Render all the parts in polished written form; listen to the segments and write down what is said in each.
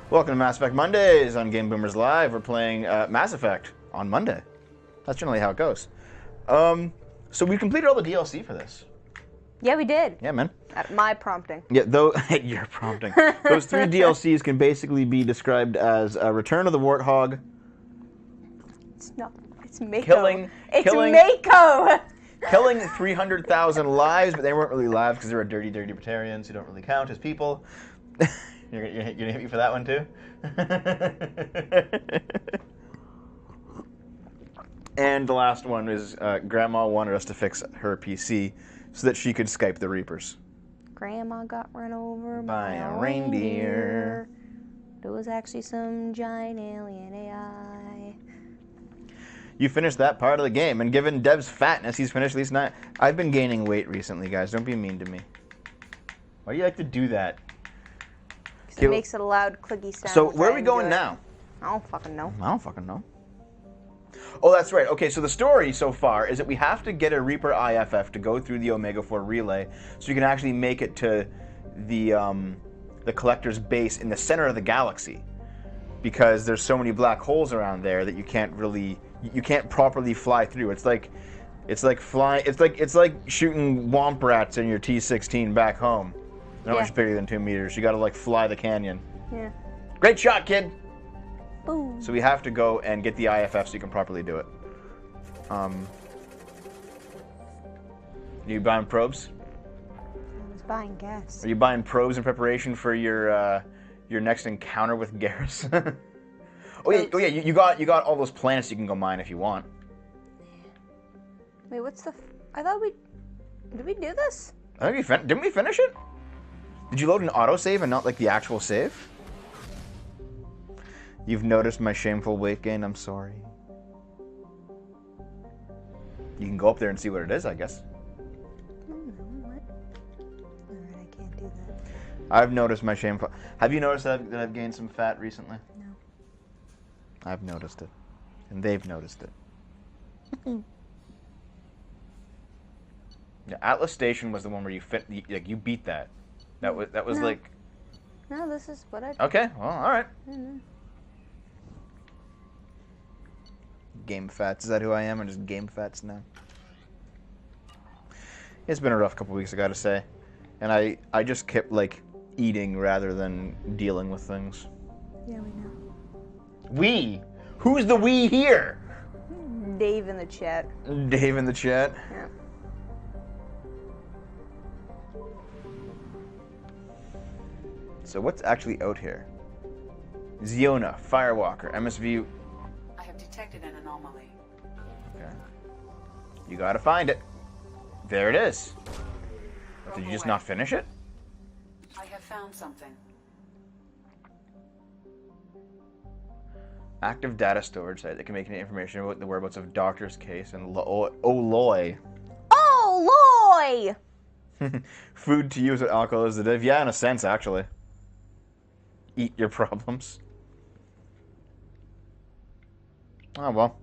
Welcome to Mass Effect Mondays on Game Boomers Live. We're playing Mass Effect on Monday. That's generally how it goes. So we completed all the DLC for this. Yeah, we did. Yeah, man. At my prompting. Yeah, though you're prompting. Those 3 DLCs can basically be described as Return of the Warthog. It's not. It's Mako. Killing. Mako. Killing 300,000 lives, but they weren't really lives because they were dirty libertarians who don't really count as people. You're gonna hit me for that one too? And the last one is Grandma wanted us to fix her PC so that she could Skype the Reapers. Grandma got run over by a reindeer. There was actually some giant alien AI. You finished that part of the game, and given Dev's fatness, he's finished at least 9. I've been gaining weight recently, guys. Don't be mean to me. Why do you like to do that? It makes a loud, clicky sound. So where are we going now? I don't fucking know. I don't fucking know. Oh, that's right. Okay, so the story so far is that we have to get a Reaper IFF to go through the Omega-4 relay so you can actually make it to the collector's base in the center of the galaxy. Because there's so many black holes around there that you can't properly fly through. It's like shooting womp rats in your T-16 back home. They're not much bigger than 2 meters. You gotta like fly the canyon. Yeah. Great shot, kid! Boom. So we have to go and get the IFF so you can properly do it. You buying probes? I was buying gas. Are you buying probes in preparation for your next encounter with Garrus? Oh yeah, you got all those planets you can go mine if you want. Wait, what's the? I thought did we do this? I think didn't we finish it? Did you load an autosave and not like the actual save? You've noticed my shameful weight gain. I'm sorry. You can go up there and see what it is, I guess. I don't know what. Alright, I can't do that. I've noticed my shameful. Have you noticed that I've gained some fat recently? No. I've noticed it, and they've noticed it. Yeah, Atlas Station was the one where you beat that. That was no. like. No, this is what I. Okay, well, all right. Mm-hmm. Game fats. Is that who I am? I'm just game fats now. It's been a rough couple weeks, I gotta say, and I just kept like eating rather than dealing with things. Yeah, we know. We? Who's the we here? Dave in the chat. Dave in the chat. Yeah. So what's actually out here? Ziona, Firewalker, MSV. I have detected an anomaly. Okay. You gotta find it. There it is. Did you just not finish it? I have found something. Active data storage site that can make any information about the whereabouts of Doctor's case and Oloy. Oh, Loy! Food to use with alcohol is the div. Yeah, in a sense, actually. Eat your problems. Oh, well.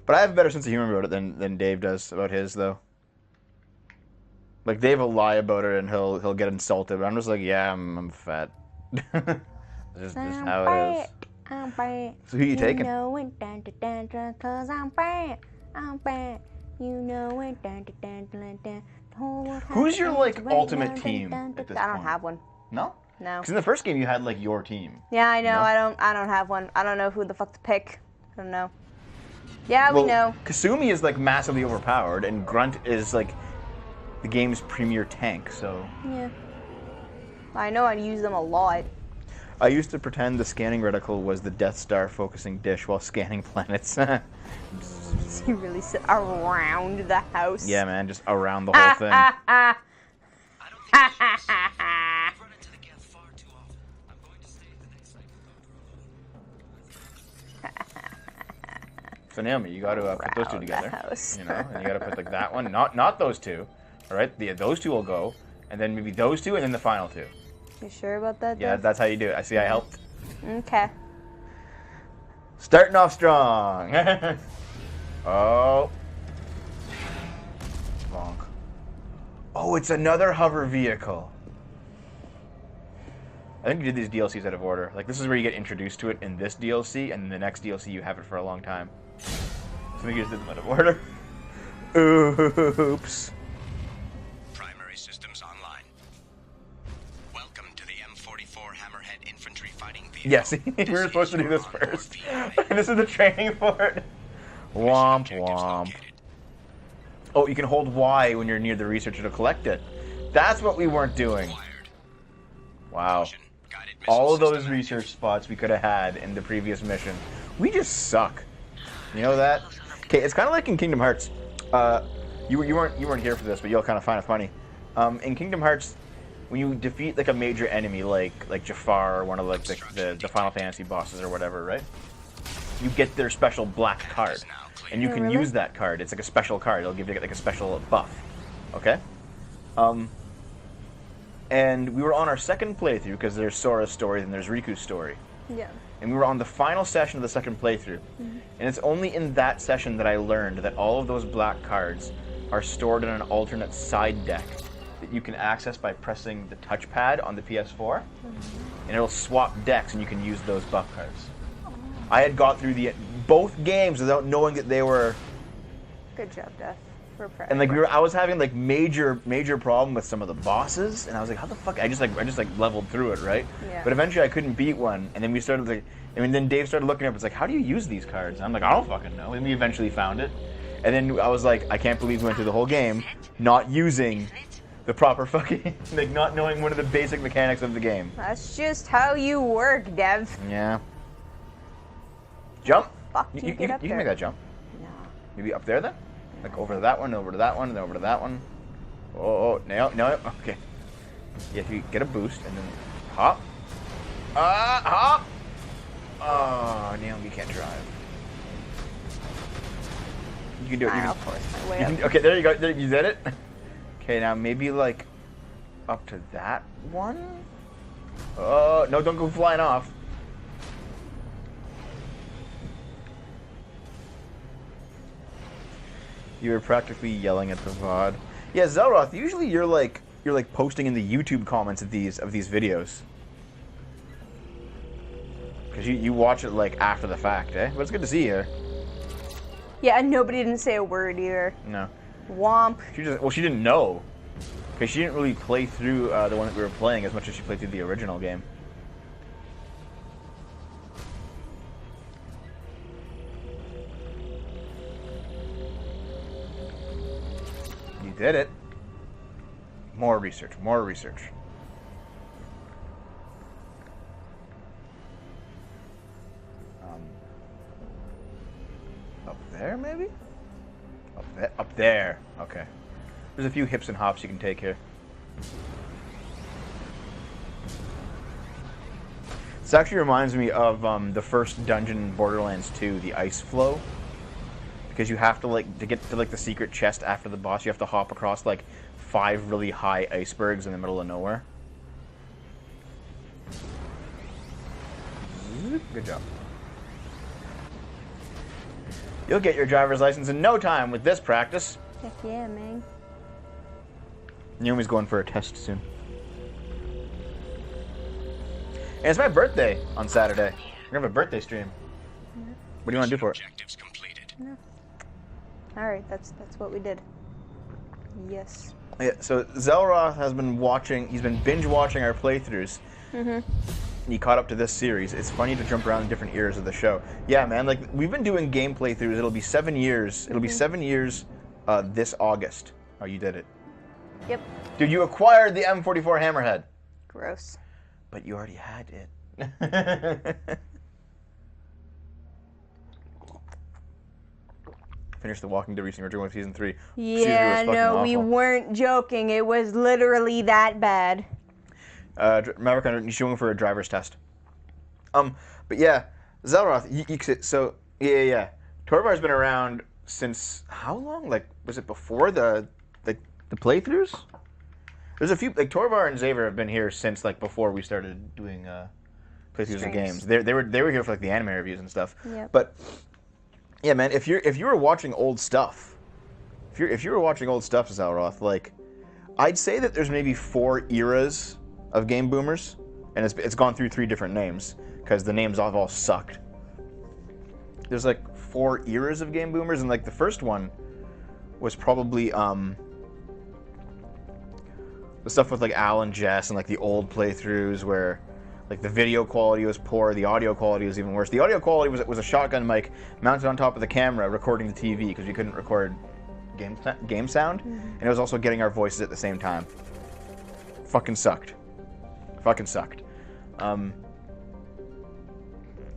But I have a better sense of humor about it than Dave does about his, though. Like, Dave will lie about it and he'll get insulted, but I'm just like, yeah, I'm fat. Just how it is. I'm fat. So who you taking? You know it, cause I'm fat. I'm fat. You know it, Who's your, like, ultimate team at this point? I don't have one. No? No. Because in the first game you had, like, your team. Yeah, I know. No? I don't have one. I don't know who the fuck to pick. I don't know. Yeah, we know. Kasumi is, like, massively overpowered, and Grunt is, like, the game's premier tank, so... Yeah. I know I use them a lot. I used to pretend the scanning reticle was the Death Star focusing dish while scanning planets. You really sit around the house. Yeah, man, just around the whole thing. So Naomi, you got to put those two together. You know, and you got to put like that one, not those two. All right, those two will go, and then maybe those two, and then the final two. You sure about that? Yeah, Dave? that's how you do it. I see. I helped. Okay. Starting off strong. Oh. Bonk. Oh, it's another hover vehicle. I think you did these DLCs out of order. Like, this is where you get introduced to it in this DLC, and in the next DLC you have it for a long time. So I think you just did them out of order. Oops. Primary systems online. Welcome to the M44 Hammerhead Infantry Fighting Vehicle. Yes, we were supposed to do this first. This is the training for it. Womp womp. Oh, you can hold Y when you're near the researcher to collect it. That's what we weren't doing. Wow. All of those research spots we could have had in the previous mission. We just suck. You know that? Okay, it's kind of like in Kingdom Hearts. You weren't here for this, but you'll kind of find it funny. In Kingdom Hearts, when you defeat like a major enemy, like Jafar or one of like the Final Fantasy bosses or whatever, right? You get their special black card, and you can use that card. It's like a special card. It'll give you like a special buff. Okay. And we were on our second playthrough because there's Sora's story and there's Riku's story. Yeah. And we were on the final session of the second playthrough. Mm-hmm. And it's only in that session that I learned that all of those black cards are stored in an alternate side deck that you can access by pressing the touchpad on the PS4. Mm-hmm. And it'll swap decks and you can use those buff cards. Oh. I had got through both games without knowing that they were... Good job, Dev. And like I was having like major problem with some of the bosses, and I was like, how the fuck? I just leveled through it, right? Yeah. But eventually I couldn't beat one, and then we started like, then Dave started looking up. It's like, how do you use these cards? And I'm like, I don't fucking know. And we eventually found it, and then I was like, I can't believe we went through the whole game not using the proper fucking like not knowing one of the basic mechanics of the game. That's just how you work, Dev. Yeah. Jump. Fuck You get up can there. make that jump. No. Maybe up there then. Like over to that one, over to that one, then over to that one. Oh, no, okay. Yeah, if you get a boost and then hop. Hop! Oh, Naomi, you can't drive. You can do it. I'll force my way up. Okay, there you go. There, you did it. Okay, now maybe like up to that one. Oh, no, don't go flying off. You were practically yelling at the VOD. Yeah, Zelroth, usually you're like posting in the YouTube comments of these videos. Because you watch it like after the fact, eh? But it's good to see you here. Yeah, and nobody didn't say a word either. No. Womp. She didn't know. Because she didn't really play through the one that we were playing as much as she played through the original game. Did it. More research, more research. Up there, maybe? Up there. Okay. There's a few hips and hops you can take here. This actually reminds me of the first dungeon in Borderlands 2, the ice flow. Because you have to to get to the secret chest after the boss, you have to hop across 5 really high icebergs in the middle of nowhere. Good job. You'll get your driver's license in no time with this practice. Heck yeah, man. Naomi's going for a test soon. And it's my birthday on Saturday. We're gonna have a birthday stream. Yeah. What do you want to do for it? Objectives completed. No. Alright, that's what we did. Yes. Yeah, so Zelroth has been he's been binge watching our playthroughs. Mm-hmm. He caught up to this series. It's funny to jump around in different eras of the show. Yeah, man, we've been doing game playthroughs. It'll be 7 years. It'll be 7 years this August. Oh, you did it. Yep. Dude, you acquired the M44 Hammerhead. Gross. But you already had it. Finished The Walking Dead recently. We're doing with season 3. Yeah, no, we weren't joking. It was literally that bad. Maverick, you're going for a driver's test. But yeah, Zelroth, so, yeah. Torvar's been around since, how long? Was it before the playthroughs? There's a few, Torvar and Xavier have been here since, before we started doing, playthroughs of games. They were here for, the anime reviews and stuff. Yep. But... yeah, man. If you were watching old stuff, if you were watching old stuff, Zelroth, I'd say that there's maybe 4 eras of game boomers. and it's gone through 3 different names because the names all sucked. There's like 4 eras of Game Boomers, and like the first one was probably the stuff with like Al and Jess and like the old playthroughs where like the video quality was poor, the audio quality was even worse. The audio quality was a shotgun mic mounted on top of the camera recording the TV because we couldn't record game sound, and it was also getting our voices at the same time. Fucking sucked. Fucking sucked. And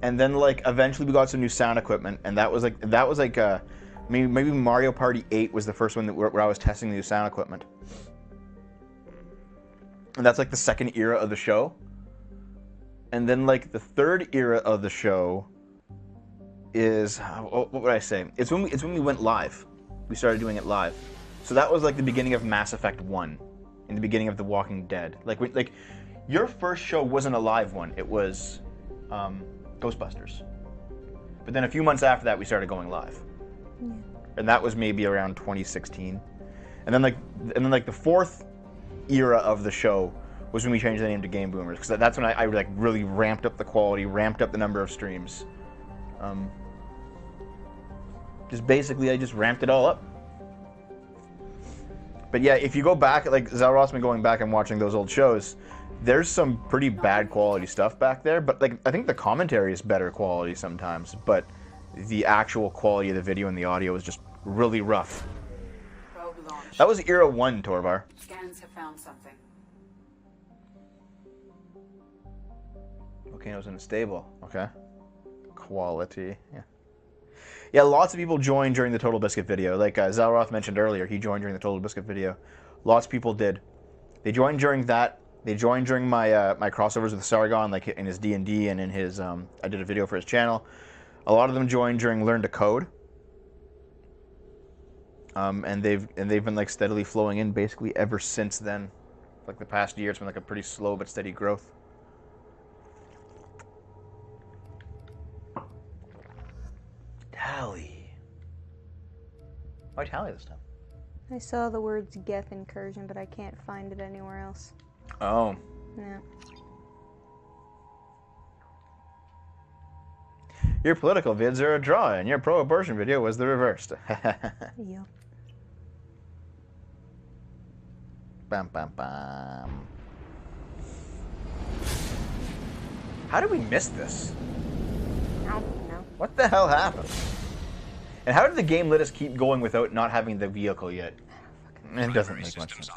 then like eventually we got some new sound equipment, and that was like maybe Mario Party 8 was the first one where I was testing the new sound equipment. And that's like the second era of the show. And then like the third era of the show is what would I say? It's when we went live. We started doing it live. So that was like the beginning of Mass Effect 1 and the beginning of The Walking Dead. Like your first show wasn't a live one. It was Ghostbusters. But then a few months after that we started going live. Yeah. And that was maybe around 2016. And then like the fourth era of the show was when we changed the name to Game Boomers, because that's when I like really ramped up the quality, ramped up the number of streams. Just basically, I just ramped it all up. But yeah, if you go back, like Zalroth's been going back and watching those old shows, there's some pretty bad quality stuff back there. But like, I think the commentary is better quality sometimes, but the actual quality of the video and the audio is just really rough. Probe launch. That was Era 1, Torvar. Scans have found something. Volcano's unstable. Okay. Quality. Yeah, lots of people joined during the Total Biscuit video. Like Zalroth mentioned earlier, he joined during the Total Biscuit video. Lots of people did. They joined during that. They joined during my my crossovers with Sargon, like in his D&D and in his I did a video for his channel. A lot of them joined during Learn to Code. And they've been like steadily flowing in basically ever since then. Like the past year, it's been like a pretty slow but steady growth. Tally. Why Tally this time? I saw the words Geth incursion, but I can't find it anywhere else. Oh. Yeah. Your political vids are a draw, and your pro-abortion video was the reverse. Yeah. Bam, bam, bam. How did we miss this? I don't know. What the hell happened? And how did the game let us keep going without not having the vehicle yet? It doesn't make much sense.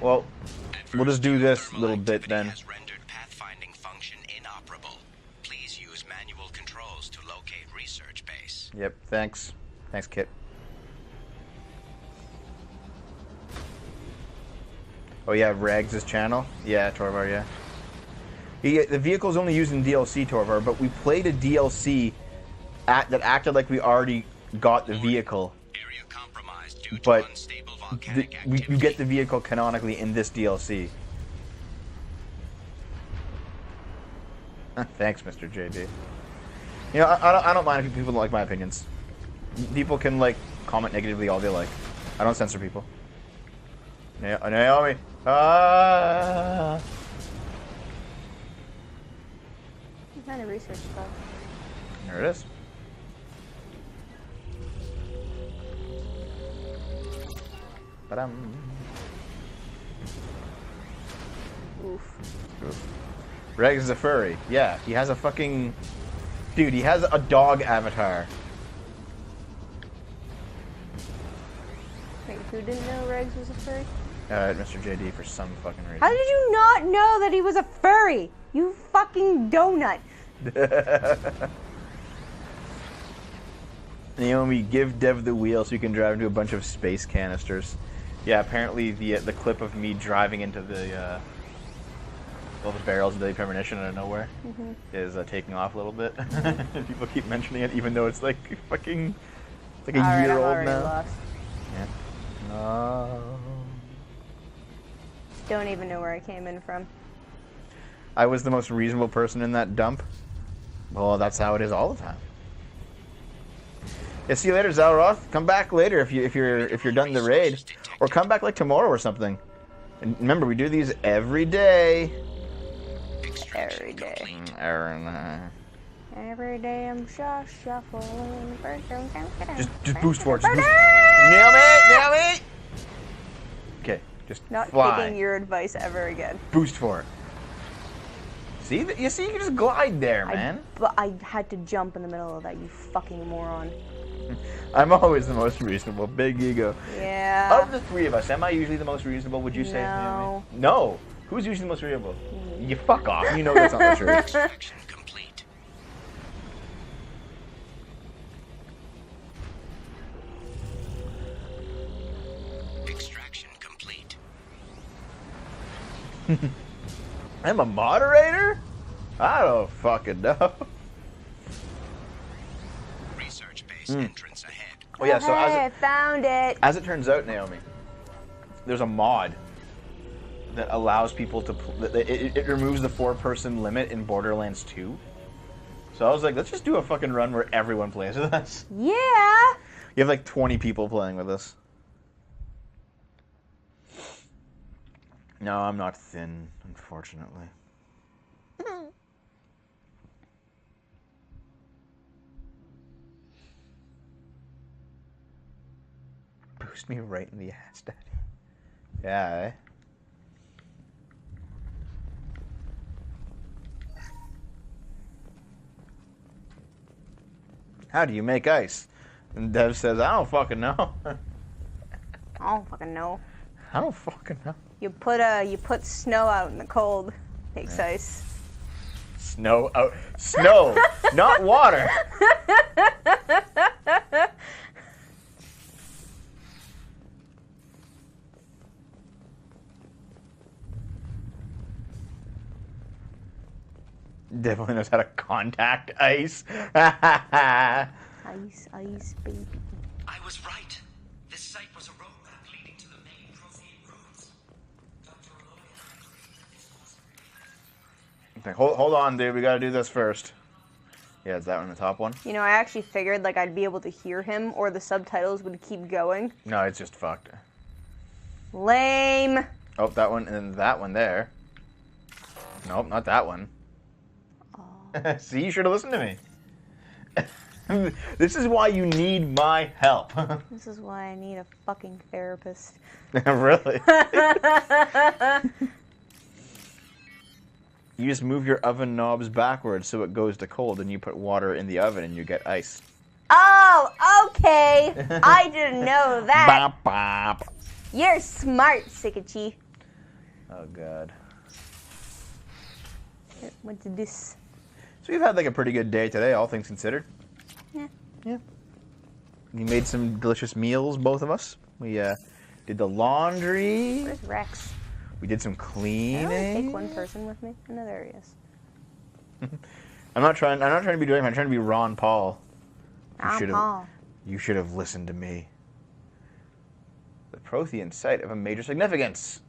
Well, we'll just do this little bit then. Has rendered pathfinding function inoperable. Please use manual controls to locate research base. Yep, thanks. Thanks, Kit. Oh yeah, Rags' channel? Yeah, Torvar, yeah. The vehicle's only used in DLC, Torvar, but we played a DLC that acted like we already got the vehicle. Area compromised due to But unstable volcanic activity. you get the vehicle canonically in this DLC. Thanks, Mr. JD. You know, I don't mind if people don't like my opinions. People can, like, comment negatively all they like. I don't censor people. Naomi! Ah! What kind of research stuff? There it is. Ba-dum. Oof. Oof. Regs is a furry. Yeah, he has a fucking... Dude, he has a dog avatar. Wait, who didn't know Regs was a furry? Mr. JD for some fucking reason. How did you not know that he was a furry? You fucking donut. Naomi, give Dev the wheel so you can drive into a bunch of space canisters. Yeah, apparently the clip of me driving into the all the barrels of the premonition out of nowhere is taking off a little bit. People keep mentioning it, even though it's like fucking it's like a year old now. Lost. Yeah. No. Don't even know where I came in from. I was the most reasonable person in that dump. Well, that's how it is all the time. Yeah, see you later, Zalroth. Come back later if you're done the raid, or come back like tomorrow or something. And remember, we do these every day. Every day. Every day I'm just shuffling. Just boost for it. Just boost. Nail me! Okay, just Not fly. taking your advice ever again. Boost for it. See, you see, you can just glide there, man. But I had to jump in the middle of that, you fucking moron. I'm always the most reasonable. Big ego. Yeah. Of the three of us, am I usually the most reasonable, would you say? No. Naomi? No. Who's usually the most reasonable? You fuck off. You know that's not the truth. Extraction complete. Extraction complete. I'm a moderator? I don't fucking know. Research base entrance ahead. Oh yeah, so Hey, I found it. as it turns out, Naomi, there's a mod that allows people to it removes the 4-person limit in Borderlands 2. So I was like, let's just do a fucking run where everyone plays with us. Yeah. You have like 20 people playing with us. No, I'm not thin, unfortunately. Boost me right in the ass, Daddy. Yeah, eh? How do you make ice? And Dev says, I don't fucking know. I don't fucking know. I don't fucking know. You put snow out in the cold. Makes ice. Snow out. Snow, not water. Definitely knows how to contact ice. Ice, baby. I was right. This site was a roadmap leading to the main Prothean routes. Dr. Okay, hold on, dude. We gotta do this first. Yeah, is that one the top one? You know, I actually figured like I'd be able to hear him or the subtitles would keep going. No, it's just fucked. Lame. Oh, that one, and then that one there. Nope, not that one. Oh. See, you should have listened to me. This is why you need my help. This is why I need a fucking therapist. Really? You just move your oven knobs backwards so it goes to cold, and you put water in the oven and you get ice. Oh, okay. I didn't know that. Bop, bop. You're smart, Sikachi. Oh, God. What's this? So we've had like a pretty good day today, all things considered. Yeah. Yeah. We made some delicious meals, both of us. We did the laundry. Where's Rex? We did some I cleaning. only take one person with me. I know there he is. I'm not trying to be doing. I'm trying to be Ron Paul. Paul. You should have listened to me. The Prothean site of a major significance.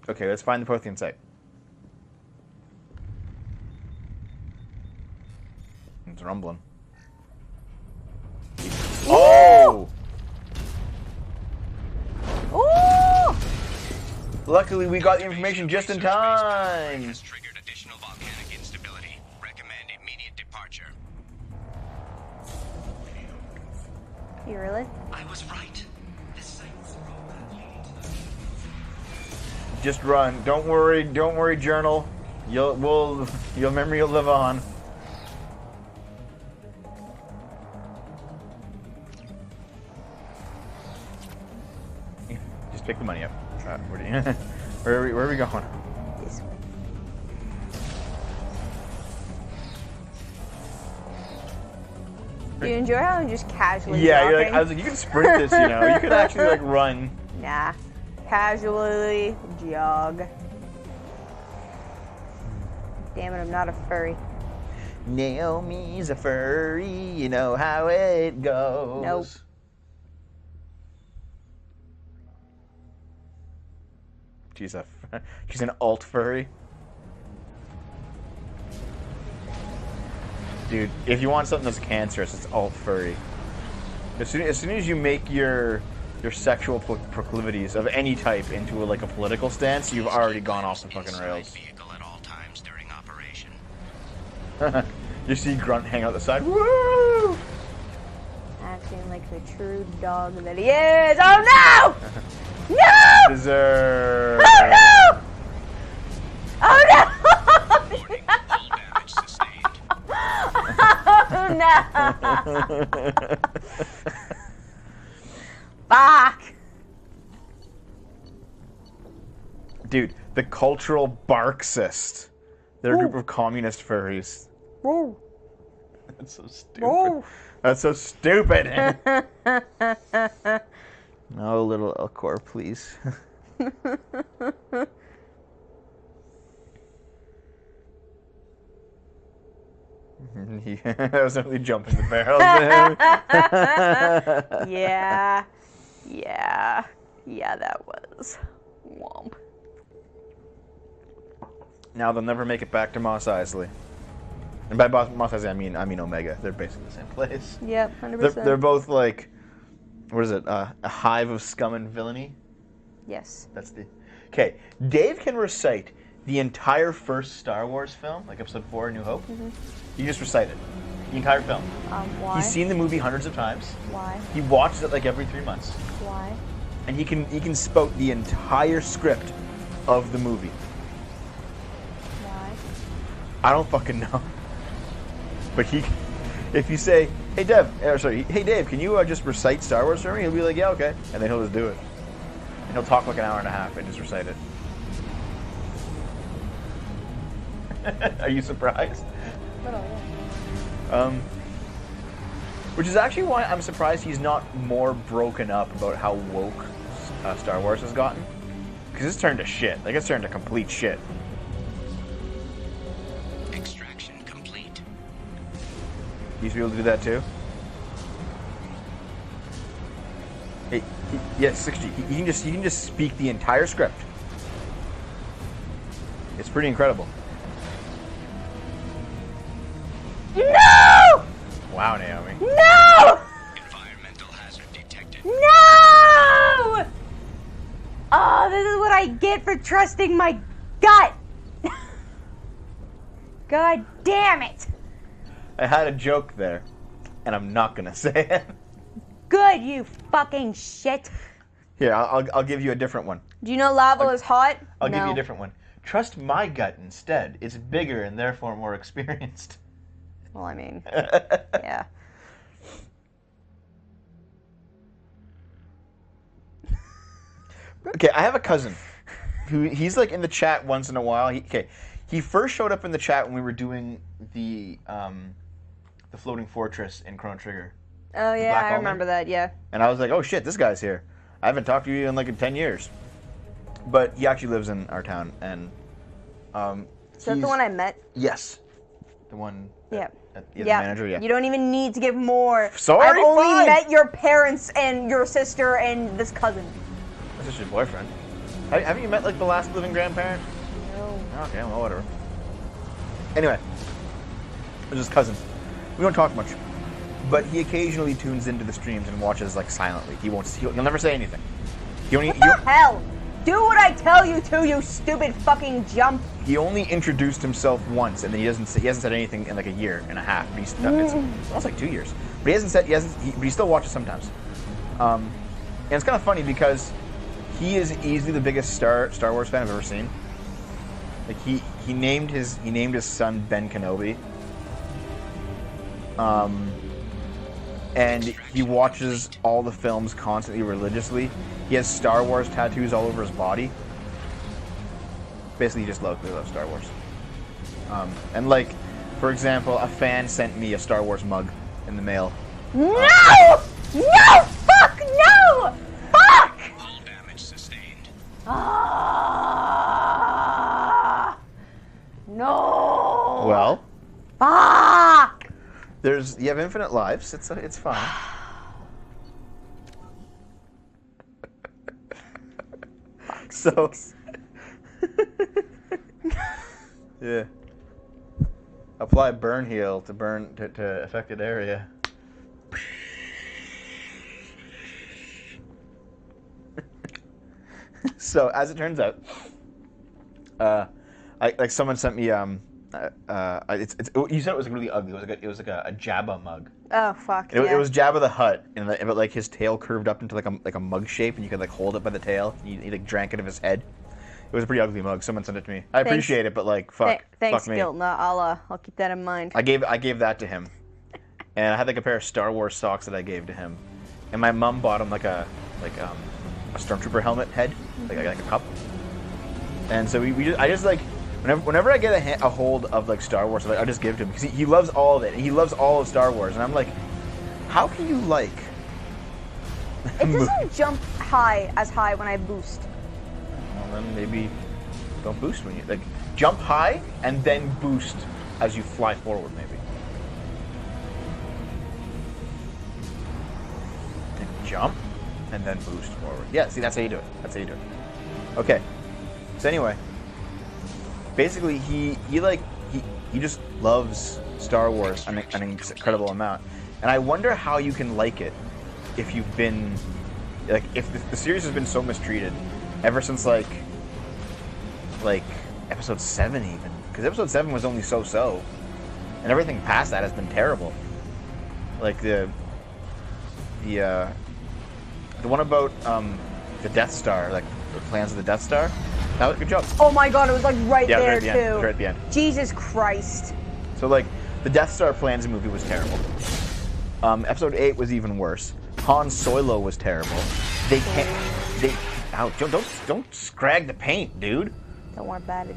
Okay, let's find the Prothean site. It's rumbling. Oh! Ooh! Luckily, we got the information just in time. Has triggered additional volcanic instability. Recommend immediate departure. You really? I was right. This site was a roadmap leading to the Just run. Don't worry, journal. Your memory will live on. Just pick the money up. Where are we going? This way. Do you enjoy how I'm just casually Yeah, walking? you're like, I was like, you can sprint this, you know. You could actually like run. Nah. Casually jog. Damn it, I'm not a furry. Naomi's a furry, you know how it goes. Nope. She's an alt furry. Dude, if you want something that's cancerous, it's alt furry. As soon as you make your your sexual proclivities of any type into like a political stance, you've already gone off the fucking rails. Vehicle at all times during operation. You see Grunt hang out the side. Woo! Acting like the true dog that he is. Oh no! No! Deserve. Oh no! Oh no! Warning, hull damage sustained. Oh no! Fuck! Dude, the cultural Barksist. They're a group of communist furries. Whoa! That's so stupid. Whoa! That's so stupid. No, little Elcor, please. I was definitely jumping the barrel. Yeah. Yeah. Yeah, that was. Womp. Now they'll never make it back to Mos Eisley. And by Mos Eisley, I mean Omega. They're basically the same place. Yep, 100%. They're both like, what is it? A hive of scum and villainy. Yes. That's the. Okay, Dave can recite the entire first Star Wars film, like Episode 4, A New Hope. Mm-hmm. You just recite it, the entire film. Why? He's seen the movie hundreds of times. Why? He watches it like every 3 months, Why? and he can spout the entire script of the movie. Why? I don't fucking know. But if you say, hey Dave, can you just recite Star Wars for me? He'll be like, yeah, okay. And then he'll just do it. And he'll talk like an hour and a half and just recite it. Are you surprised? Little, yeah. Which is actually why I'm surprised he's not more broken up about how woke Star Wars has gotten. Because it's turned to shit. Like, it's turned to complete shit. Extraction complete. You used to be able to do that too? Hey, yeah, 60. You can just speak the entire script. It's pretty incredible. No! Wow, Naomi. No! Environmental hazard detected. No! Oh, this is what I get for trusting my gut. God damn it. I had a joke there, and I'm not gonna say it. Good, you fucking shit. Here, I'll give you a different one. Do you know lava is hot? I'll give you No. a different one. Trust my gut instead. It's bigger and therefore more experienced. Well, I mean, yeah. Okay, I have a cousin who he's like in the chat once in a while. He first showed up in the chat when we were doing the floating fortress in Chrono Trigger. Oh, yeah, Black I Almond? remember that, yeah. And I was like, oh shit, this guy's here. I haven't talked to you in like 10 years. But he actually lives in our town, and Is that the one I met? Yes. The one. Yeah. The manager, yeah. You don't even need to give more. Sorry, I've only fine. met your parents and your sister and this cousin. That's just your boyfriend. Haven't you met like the last living grandparent? No. Okay, well, whatever. Anyway, it's his cousin. We don't talk much, but he occasionally tunes into the streams and watches like silently. He'll never say anything. What the hell? Do what I tell you to, you stupid fucking jump. He only introduced himself once, and then he hasn't said anything in like a year and a half. But it's almost like 2 years. But but he still watches sometimes. And it's kind of funny because he is easily the biggest Star Wars fan I've ever seen. Like he named his son Ben Kenobi. And he watches all the films constantly religiously. He has Star Wars tattoos all over his body. Basically, he just loves Star Wars. And like, for example, a fan sent me a Star Wars mug in the mail. No! No! Fuck! No! Fuck! Hull damage sustained. Ah! No! Well, Fuck! you have infinite lives. It's fine. So, yeah. Apply burn heal to affected area. So as it turns out, someone sent me you said it was really ugly. It was like a Jabba mug. Oh fuck. It was Jabba the Hutt, but like his tail curved up into like a mug shape, and you could like hold it by the tail. He like drank it of his head. It was a pretty ugly mug. Someone sent it to me. I appreciate it, but like fuck. Thanks, fuck me. Gilton. I'll keep that in mind. I gave that to him, and I had like a pair of Star Wars socks that I gave to him, and my mom bought him like a stormtrooper helmet head, like a cup. And so I just like whenever I get a hold of like Star Wars, I just give it to him because he loves all of it. He loves all of Star Wars, and I'm like, how can you like? It doesn't jump as high when I boost. Well, then maybe don't boost when you like jump high and then boost as you fly forward, maybe. Then jump and then boost forward. Yeah, see, that's how you do it. Okay. So anyway, basically he just loves Star Wars an incredible amount, and I wonder how you can like it if you've been like if the series has been so mistreated ever since like episode 7 even, because episode 7 was only so, and everything past that has been terrible. Like the one about the Death Star, like the plans of the Death Star. That was a good job. Oh my god, it was like right there too. It was right at the end. Jesus Christ. So like the Death Star plans movie was terrible. Episode 8 was even worse. Han Solo was terrible. Don't scrag the paint, dude. Don't worry about it.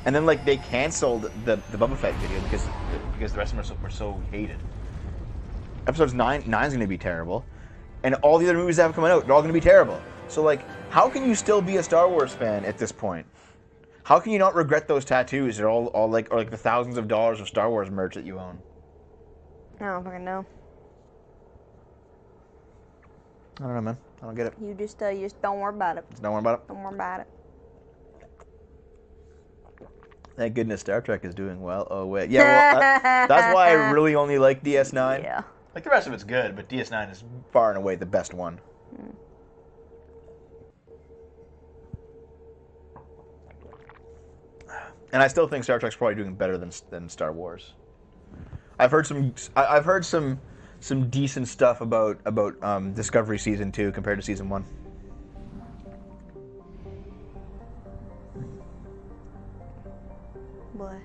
And then like they canceled the Boba Fett video because the rest of them were so hated. Episodes 9's gonna be terrible, and all the other movies that have coming out, they're all gonna be terrible. So like, how can you still be a Star Wars fan at this point? How can you not regret those tattoos? They're all like, or like the thousands of dollars of Star Wars merch that you own. I don't fucking know. I don't know, man. I don't get it. You just don't worry about it. Don't worry about it. Don't worry about it. Thank goodness Star Trek is doing well. Oh wait, yeah. Well, that's why I really only like DS9. Yeah. Like the rest of it's good, but DS9 is far and away the best one. And I still think Star Trek's probably doing better than Star Wars. I've heard some decent stuff about Discovery Season 2 compared to Season 1. Boy.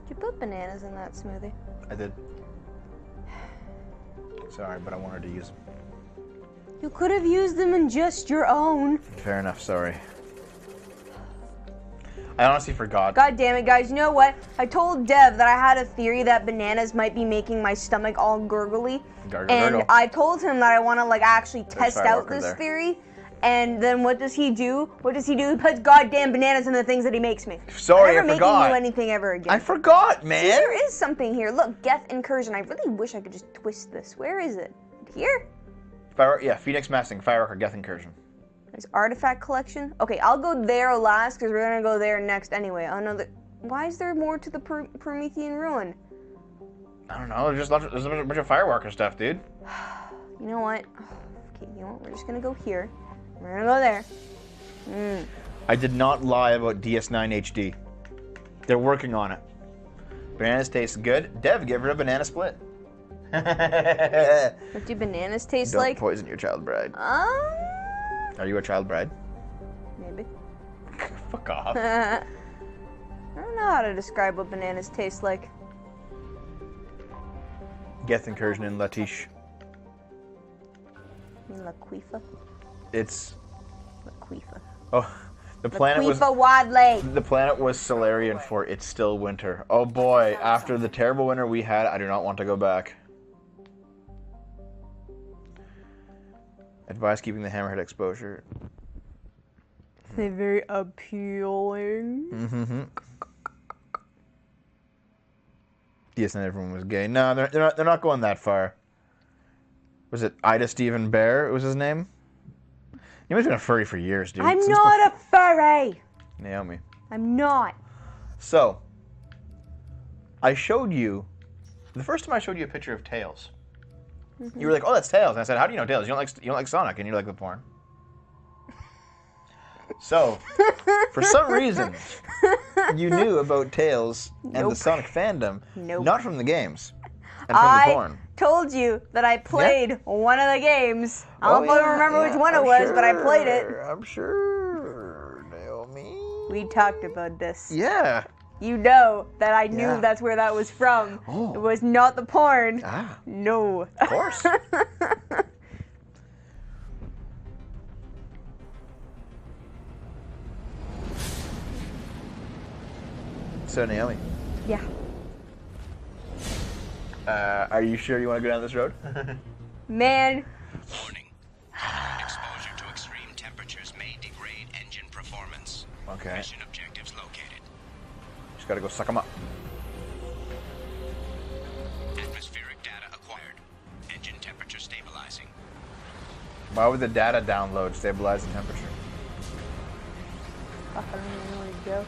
Did you put bananas in that smoothie? I did. Sorry, but I wanted to use them. You could have used them in just your own. Fair enough, sorry. I honestly forgot. God damn it, guys. You know what? I told Dev that I had a theory that bananas might be making my stomach all gurgly. And I told him that I want to like actually test out this theory. And then what does he do? He puts goddamn bananas in the things that he makes me. Sorry, I'm never making you anything ever again. I forgot, man. See, there is something here. Look, Geth Incursion. I really wish I could just twist this. Where is it? Here? Phoenix Massing, Firework, or Geth Incursion. There's Artifact Collection. Okay, I'll go there last because we're gonna go there next anyway. Oh no, why is there more to the Promethean Ruin? I don't know. There's a bunch of Fireworker stuff, dude. You know what? Okay, you know what? We're just gonna go here. We're gonna go there. I did not lie about DS9 HD. They're working on it. Bananas taste good. Dev, give her a banana split. What do bananas taste like? Don't poison your child bride. Are you a child bride? Maybe. Fuck off. I don't know how to describe what bananas taste like. Geth Incursion in Latish. Laquifa? It's... Laquifa. Oh, the planet was... Wadley. The planet was Solarian for It's Still Winter. Oh boy, after the terrible winter we had, I do not want to go back. Advise keeping the hammerhead exposure. They're very appealing. Mm-hmm. Yes, not everyone was gay. No, they're not going that far. Was it Ida Stephen Bear? Was his name? Naomi's been a furry for years, dude. I'm not a furry. Naomi. I'm not. So, I showed you the first time I showed you a picture of Tails. You were like, "Oh, that's Tails." And I said, "How do you know Tails? You don't like Sonic?" And you're like, "The porn." So, for some reason, you knew about Tails and the Sonic fandom, not from the games, and from the porn. I told you that I played one of the games. I don't remember which one it was, but I played it. I'm sure, Naomi. We talked about this. Yeah. You know that I knew that's where that was from. Oh. It was not the porn. Ah. No. Of course. So, Naomi. Yeah. Are you sure you want to go down this road? Man. Warning. Exposure to extreme temperatures may degrade engine performance. Okay. Mission objectives located. Just gotta go suck them up. Atmospheric data acquired. Engine temperature stabilizing. Why would the data download stabilize the temperature? Fuck, I don't even know where to go.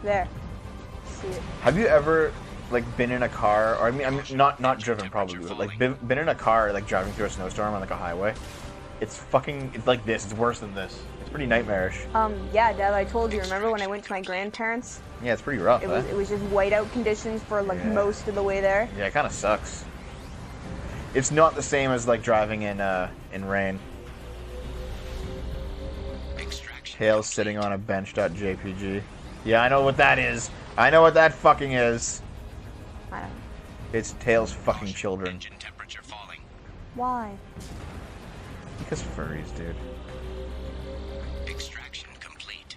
There. See it. Have you ever like been in a car, or I mean not driven probably, but like been in a car like driving through a snowstorm on like a highway? It's like this. It's worse than this. It's pretty nightmarish. Yeah, Dad, I told you. Remember when I went to my grandparents? Yeah, it's pretty rough. It was just whiteout conditions for like most of the way there. Yeah, it kind of sucks. It's not the same as like driving in rain. Tails sitting on a bench.jpg. Yeah, I know what that is. I know what that fucking is. I don't know. It's Tails' fucking children. Engine temperature falling. Why? Because furries, dude. Extraction complete.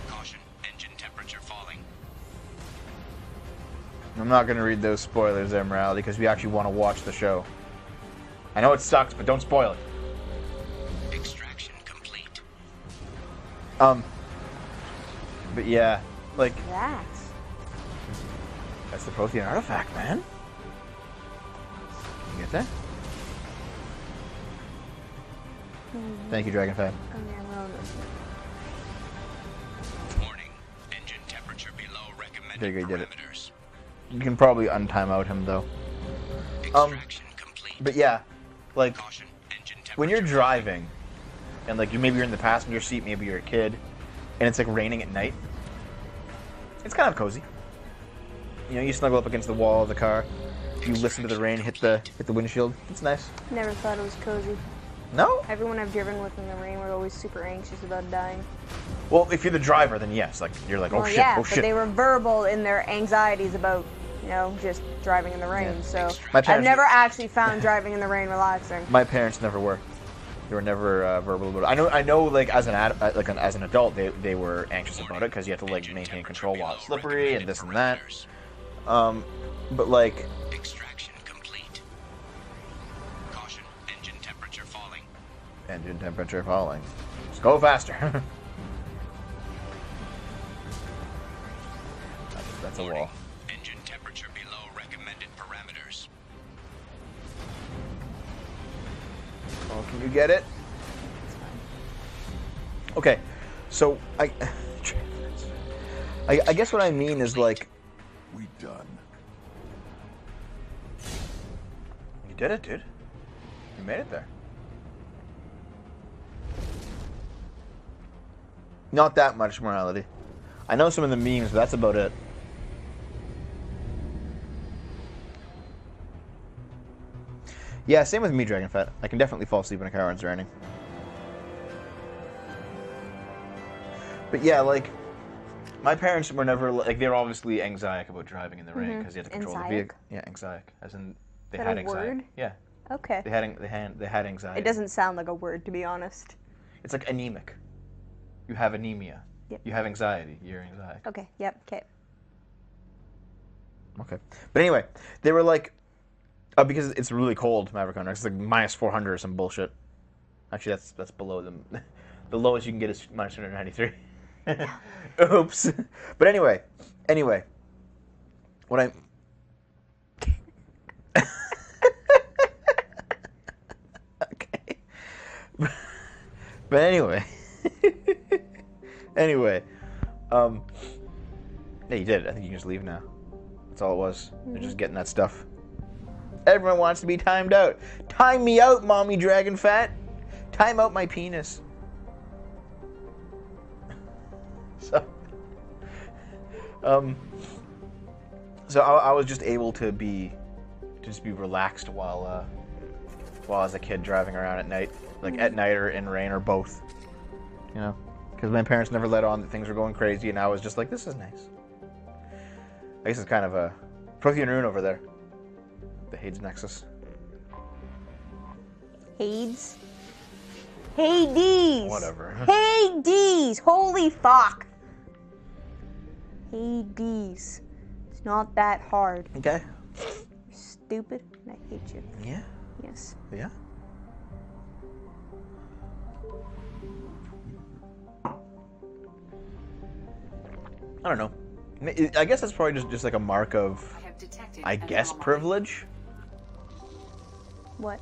Caution, engine temperature falling. I'm not gonna read those spoilers there, Morality, because we actually want to watch the show. I know it sucks, but don't spoil it. Extraction complete. But yeah, like that's the Prothean artifact, man. You get that? Thank you, Dragonfat. Warning, engine temperature below recommended There you go, you did it. parameters. You can probably untime out him though. Extraction complete. But yeah, like Caution, engine temperature when you're falling. driving, and like maybe you're in the passenger seat, maybe you're a kid, and it's like raining at night. It's kind of cozy. You know, you snuggle up against the wall of the car, you listen to the rain hit the windshield. It's nice. Never thought it was cozy. No? Everyone I've driven with in the rain were always super anxious about dying. Well, if you're the driver, then yes. Like you're like, oh Well, shit, yeah, oh but shit. they were verbal in their anxieties about, you know, just driving in the rain. Yeah. So My I've parents- never actually found driving in the rain relaxing. My parents never were. They were never verbal about it. I know. Like as an adult, they were anxious about it because you have to like maintain control while it's slippery and this and that. But like, Extraction complete. Caution, engine temperature falling. engine temperature falling. Just go faster. That's a wall. Engine temperature below recommended parameters. Oh, can you get it? Okay, so I guess what I mean is like, We done. you did it, dude. You made it there. Not that much morality. I know some of the memes, but that's about it. Yeah, same with me, Dragonfat. I can definitely fall asleep in a car when it's raining. But yeah, like, my parents were never, like, they were obviously anxiety about driving in the rain because you had to control the vehicle. Yeah, anxiety. As in, they Is that had a anxiety. word? Yeah. Okay. They had anxiety. It doesn't sound like a word, to be honest. It's like anemic. You have anemia. Yep. You have anxiety. You're anxiety. Okay, yep, okay. Okay. But anyway, they were like, because it's really cold, Maverick Hunter. It's like minus 400 or some bullshit. Actually, that's below them. The lowest you can get is minus 293. Oops. But anyway, what I'm... Okay. But anyway. Yeah, you did. I think you can just leave now. That's all it was. They're just getting that stuff. Everyone wants to be timed out. Time me out, mommy dragon fat. time out my penis. So, I was just able to be relaxed while as a kid driving around at night, like at night or in rain or both, you know, because my parents never let on that things were going crazy, and I was just like, this is nice. I guess it's kind of a Prothean rune over there, the Hades Nexus. Hades? Hades! Whatever. Hades! Holy fuck! Hades. It's not that hard. Okay. You're stupid, and I hate you. Yeah. Yes. Yeah. I don't know. I guess that's probably just like a mark of, I guess, privilege. What?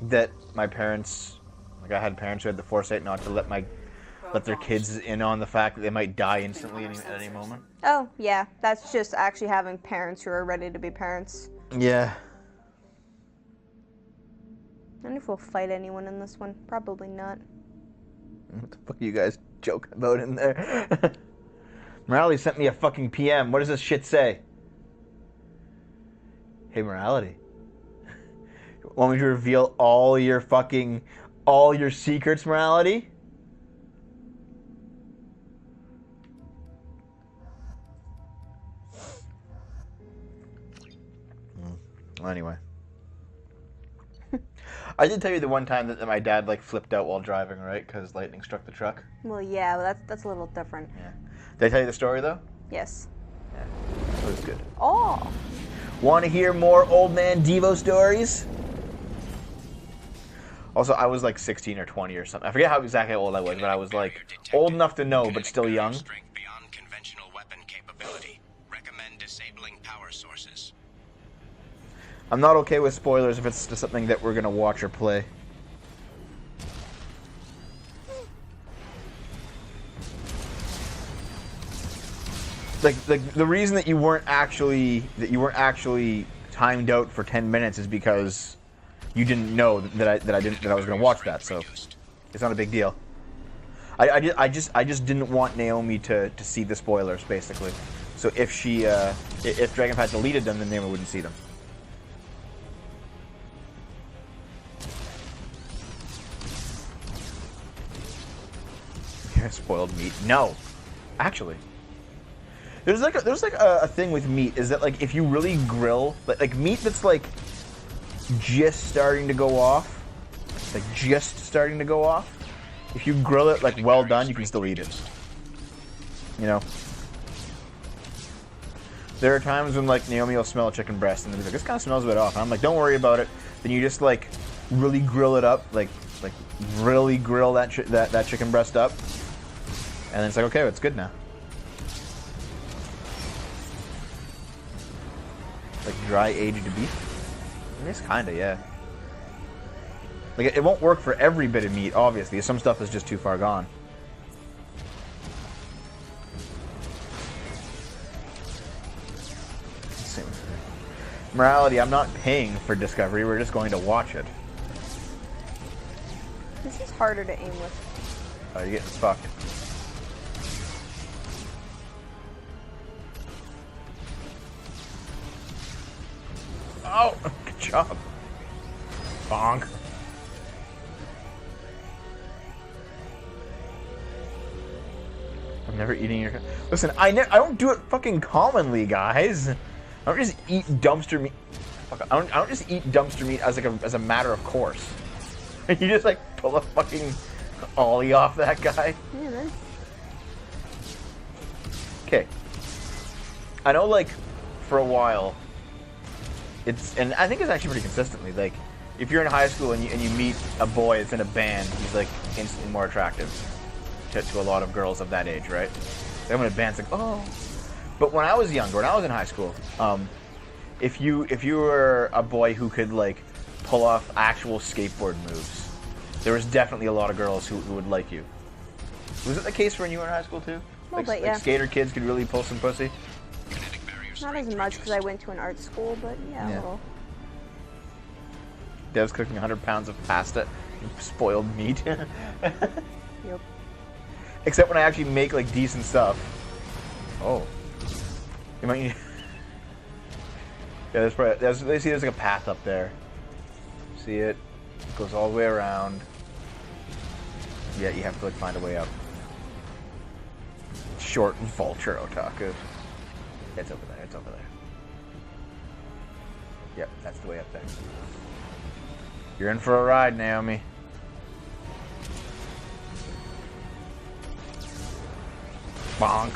That my parents, like I had parents who had the foresight not to let their kids in on the fact that they might die instantly at any moment. Oh, yeah. That's just actually having parents who are ready to be parents. Yeah. I wonder if we'll fight anyone in this one. Probably not. What the fuck are you guys joking about in there? Morality sent me a fucking PM. What does this shit say? Hey, Morality. Want me to reveal all your secrets, Morality? Well, anyway. I did tell you the one time that my dad like flipped out while driving, right? Because lightning struck the truck. Well, yeah, but that's a little different. Yeah. Did I tell you the story though? Yes. Yeah. It was good. Oh. Want to hear more old man Devo stories? Also, I was like 16 or 20 or something. I forget how exactly old I was, but I was like old enough to know, but still young. Beyond conventional weapon capability. Recommend disabling power sources. I'm not okay with spoilers if it's just something that we're gonna watch or play. Like the reason that you weren't actually timed out for 10 minutes is because you didn't know that I was gonna watch that, so it's not a big deal. I just didn't want Naomi to see the spoilers basically. So if Dragonpath deleted them, then Naomi wouldn't see them. Spoiled meat? No, actually. There's like a thing with meat is that like if you really grill like meat that's like just starting to go off, if you grill it like well done, you can still eat it. You know. There are times when like Naomi will smell a chicken breast and they'll be like, this kind of smells a bit off. And I'm like, don't worry about it. Then you just like really grill it up, like really grill that chicken breast up, and then it's like, okay, it's good now. Like dry aged beef? I guess kinda, yeah. Like it won't work for every bit of meat, obviously. Some stuff is just too far gone. Morality, I'm not paying for Discovery, we're just going to watch it. This is harder to aim with. Oh, you're getting fucked. Oh, good job. Bonk. I'm never eating your... Listen, I don't do it fucking commonly, guys. I don't just eat dumpster meat. Fuck, I don't just eat dumpster meat as a matter of course. You just like pull a fucking ollie off that guy. Yeah, man. Okay. I know, like, for a while, and I think it's actually pretty consistently, like, if you're in high school and you meet a boy that's in a band, he's, like, instantly more attractive to a lot of girls of that age, right? Then when a band's like, oh. But when I was younger, when I was in high school, if you were a boy who could, like, pull off actual skateboard moves, there was definitely a lot of girls who would like you. Was it the case when you were in high school, too? Well, like, yeah. Like skater kids could really pull some pussy? Not as much because I went to an art school, but yeah, a little. Dev's cooking 100 pounds of pasta. Spoiled meat. Yep. Except when I actually make like decent stuff. Oh. You might need... Yeah, there's probably... There's like a path up there. See it? It goes all the way around. Yeah, you have to like find a way up. Short vulture otaku. It's over there, it's over there. Yep, that's the way up there. You're in for a ride, Naomi. Bonk.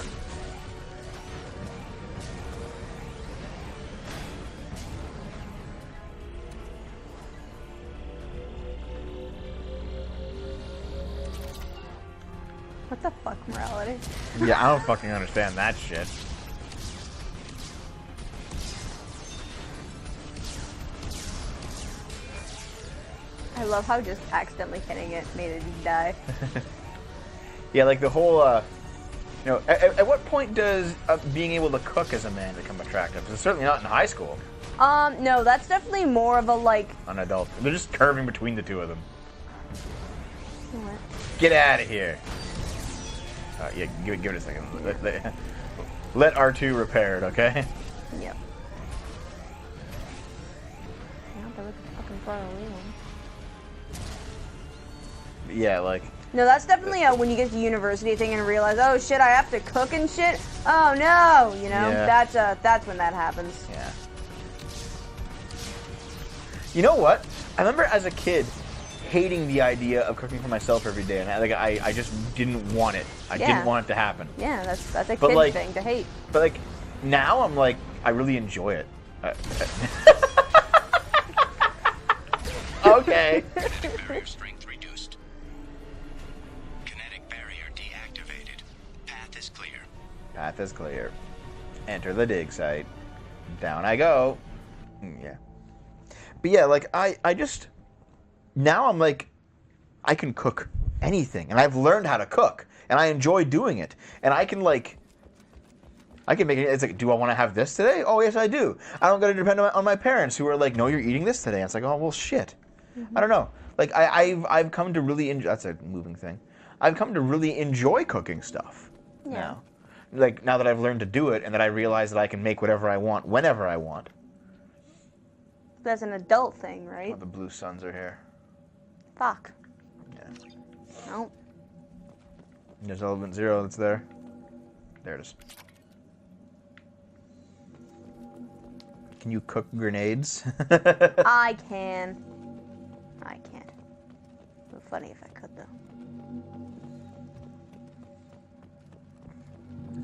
What the fuck, morality? Yeah, I don't fucking understand that shit. I love how just accidentally hitting it made it die. Yeah, like the whole, you know, at what point does being able to cook as a man become attractive? 'Cause it's certainly not in high school. No, that's definitely more of a like... An adult. They're just curving between the two of them. What? Get out of here. Yeah, give it a second. Let R2 repair it, okay? Yep. Not the fucking far away one. Yeah, like... No, that's definitely when you get to university thing and realize, oh shit, I have to cook and shit. Oh no, you know, Yeah. that's when that happens. Yeah. You know what? I remember as a kid hating the idea of cooking for myself every day, and I just didn't want it. I didn't want it to happen. Yeah, that's a But, kid like, thing to hate. But like now, I'm like, I really enjoy it. Okay. Kinetic barrier strength reduced. Kinetic barrier deactivated. Path is clear. Path is clear. Enter the dig site. Down I go. Yeah. But yeah, like I just now I'm like I can cook anything, and I've learned how to cook, and I enjoy doing it, and I can make it. It's like, do I want to have this today? Oh yes, I do. I don't got to depend on my parents who are like, no, you're eating this today. And it's like, oh well, shit. I don't know. Like I've come to really enjoy. That's a moving thing. I've come to really enjoy cooking stuff now. Like now that I've learned to do it, and that I realize that I can make whatever I want whenever I want. That's an adult thing, right? Oh, the blue suns are here. Fuck. Yeah. No. There's element 0 that's there. There it is. Can you cook grenades? I can. I can't. It would be funny if I could, though.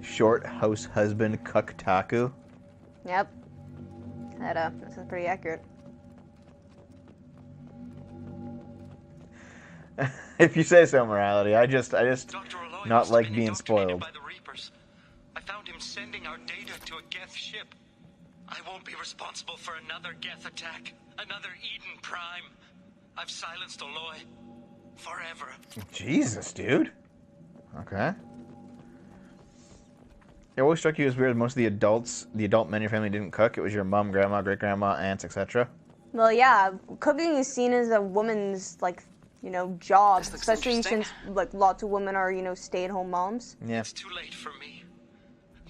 Short house husband Kuktaku. Yep. That sounds pretty accurate. If you say so, morality. I just not like being indoctrinated spoiled. by the Reapers. I found him sending our data to a Geth ship. I won't be responsible for another Geth attack. Another Eden Prime. I've silenced Aloy. Forever. Jesus, dude. Okay. It always struck you as weird. Most of the adult men in your family didn't cook. It was your mom, grandma, great grandma, aunts, etc. Well, yeah, cooking is seen as a woman's, like, you know, job, especially since, like, lots of women are, you know, stay-at-home moms. Yeah. It's too late for me.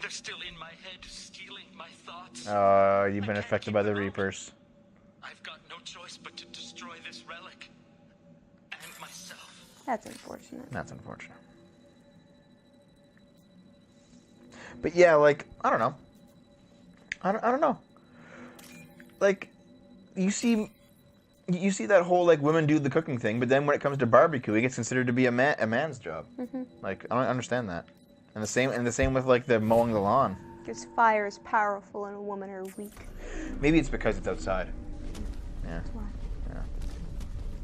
They're still in my head, stealing my thoughts. You've been affected by the Reapers. I've got no choice but to destroy this relic. And myself. That's unfortunate. That's unfortunate. But yeah, like, I don't know. I don't know. Like, you see that whole, like, women do the cooking thing, but then when it comes to barbecue, it gets considered to be a man's job. Mm-hmm. Like, I don't understand that. And the same with, like, the mowing the lawn. Because fire is powerful and women are weak. Maybe it's because it's outside. Yeah. That's why. Yeah.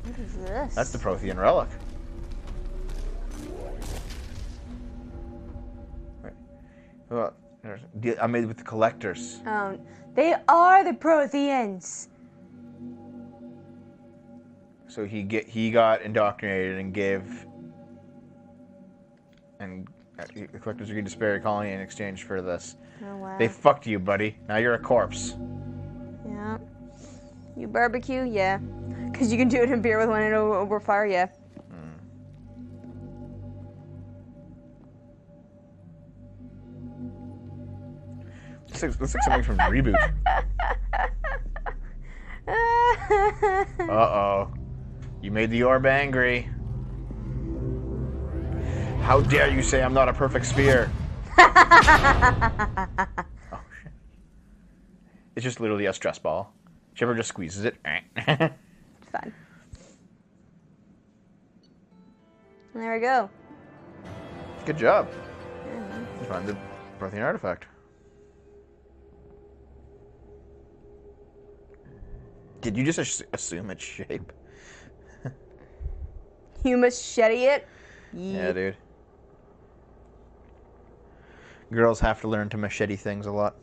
What is this? That's the Prothean relic. Well, I made with the collectors. They are the Protheans. So he got indoctrinated and the collectors agreed to spare your colony in exchange for this. Oh wow. They fucked you, buddy. Now you're a corpse. Yeah. You barbecue, yeah. Because you can do it in beer with one and over fire, yeah. Looks like something from Reboot. Uh-oh. You made the orb angry. How dare you say I'm not a perfect sphere? Oh, shit. It's just literally a stress ball. Chipper just squeezes it. It's fun. And there we go. Good job. You found the Prothean artifact. Did you just assume its shape? You machete it? Yeah, dude. Girls have to learn to machete things a lot.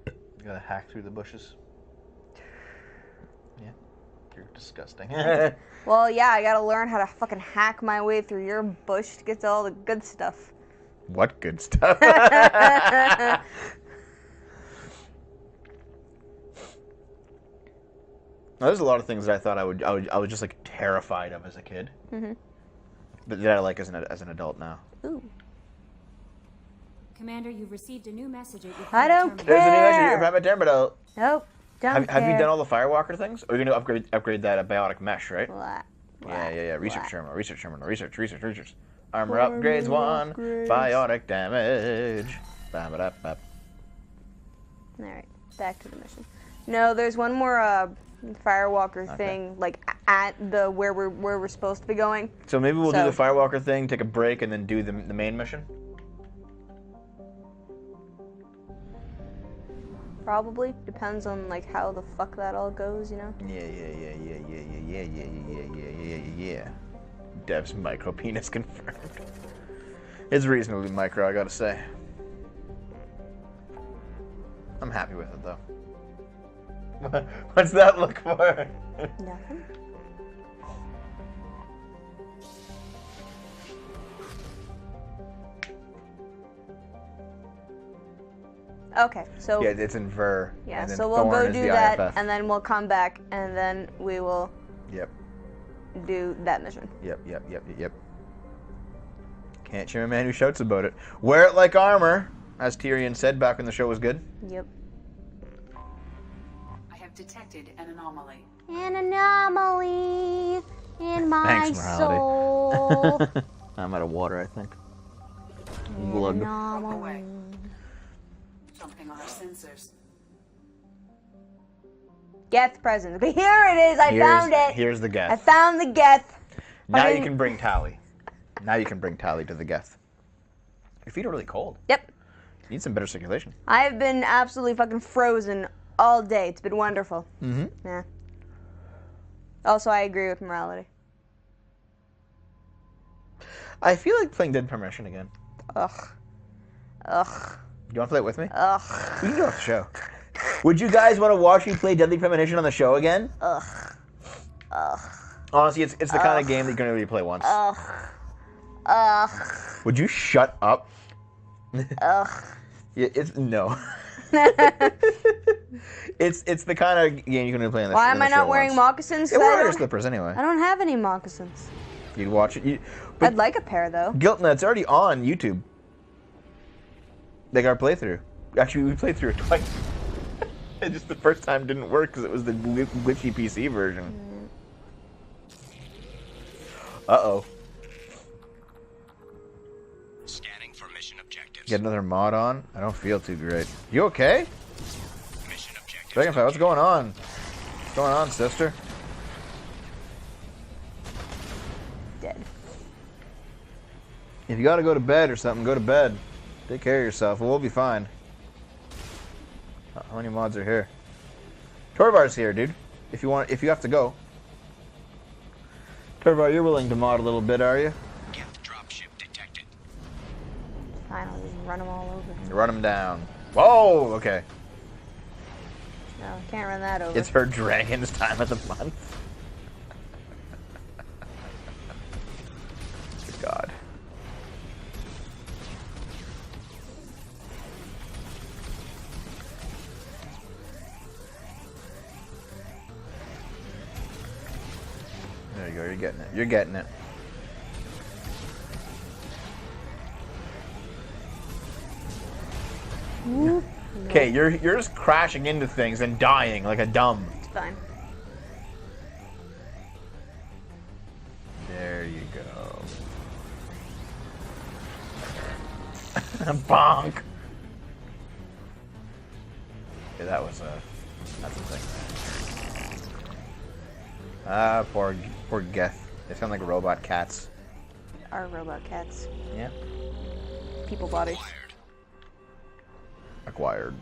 You gotta hack through the bushes. Yeah. You're disgusting. Well, yeah, I gotta learn how to fucking hack my way through your bush to get to all the good stuff. What good stuff? Now, there's a lot of things that I thought I was just like terrified of as a kid. Mm-hmm. But that I like as an adult now. Ooh. Commander, you've received a new message at your I don't care. There's a new message at your private terminal. Nope. Don't care. Have you done all the Firewalker things? Or are you going to upgrade that biotic mesh, right? Blah, blah, Yeah. Research blah. terminal. Research. Armor upgrades 1. Biotic damage. Ba-ba-da-ba. Alright, back to the mission. No, there's one more Firewalker thing, like at the where we're supposed to be going. So maybe we'll do the Firewalker thing, take a break, and then do the main mission? Probably. Depends on like how the fuck that all goes, you know? Yeah. Dev's micro penis confirmed. It's reasonably micro, I gotta say. I'm happy with it, though. What's that look for? Nothing. Okay, so yeah, it's in Ver. Yeah, and then so we'll Thorn go is do the that, IFF. and then we'll come back, and then we will do that mission. Yep. Can't shame a man who shouts about it. Wear it like armor, as Tyrion said back when the show was good. Yep. I have detected an anomaly. An anomaly in my Thanks, Morality. soul. I'm out of water, I think. An Glug. anomaly. Something on our sensors. Geth present. Here it is. I found it. Here's the I Geth. found the Geth. Now you can bring Tally. Now you can bring Tally to the Geth. Your feet are really cold. Yep. You need some better circulation. I've been absolutely fucking frozen all day. It's been wonderful. Mm-hmm. Yeah. Also, I agree with morality. I feel like playing Dead Premonition again. Ugh. You want to play it with me? Ugh. We can do it off the show. Would you guys want to watch me play Deadly Premonition on the show again? Ugh. Honestly, it's the kind of game that you can only play once. Ugh. Would you shut up? Ugh. It's no. It's the kind of game you can only play on the show. Why am I not wearing moccasins? Yeah, wear your slippers anyway. I don't have any moccasins. You watch it. I'd like a pair though. Guiltna, it's already on YouTube. Like our playthrough. Actually, we played through it twice. It just the first time didn't work because it was the glitchy PC version. Uh-oh. Scanning for mission objectives. Get another mod on? I don't feel too great. You okay? Mission objectives. Dragonfly, what's going on? What's going on, sister? Dead. If you gotta go to bed or something, go to bed. Take care of yourself, and we'll be fine. How many mods are here? Torvar's here, dude. If you have to go. Torvar, you're willing to mod a little bit, are you? Geth dropship detected. Fine, I'll just run them all over. Run them down. Whoa, okay. No, can't run that over. It's her dragon's time of the month. Good God. There you go. You're getting it. You're getting it. Okay, you're just crashing into things and dying like a dumb. It's fine. There you go. Bonk. Yeah, that's a thing. Ah, poor Geth. They sound like robot cats. Our robot cats. Yeah. People bodies. Acquired.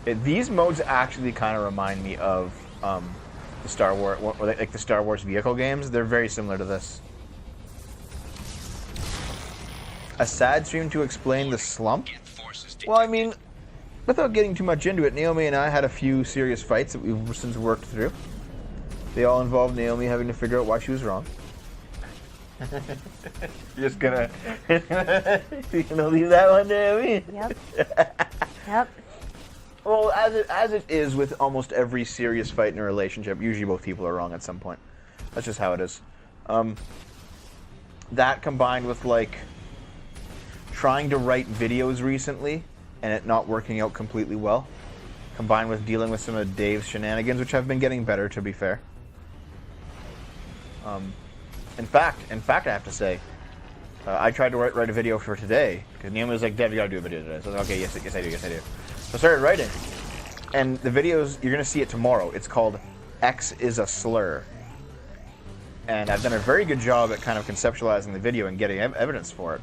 These modes actually kind of remind me of the Star Wars, like the Star Wars vehicle games. They're very similar to this. A sad stream to explain the slump? Well, I mean, without getting too much into it, Naomi and I had a few serious fights that we've since worked through. They all involved Naomi having to figure out why she was wrong. You're just gonna you're gonna leave that one, Naomi? Yep. Yep. Well, as it is with almost every serious fight in a relationship, usually both people are wrong at some point. That's just how it is. That combined with like trying to write videos recently and it not working out completely well, combined with dealing with some of Dave's shenanigans, which have been getting better, to be fair. In fact, I have to say, I tried to write a video for today because Naomi was like, "Dev, you gotta do a video today." So I was like, "Okay, yes, I do. So I started writing, and the videos, you're gonna see it tomorrow. It's called "X is a Slur," and I've done a very good job at kind of conceptualizing the video and getting evidence for it.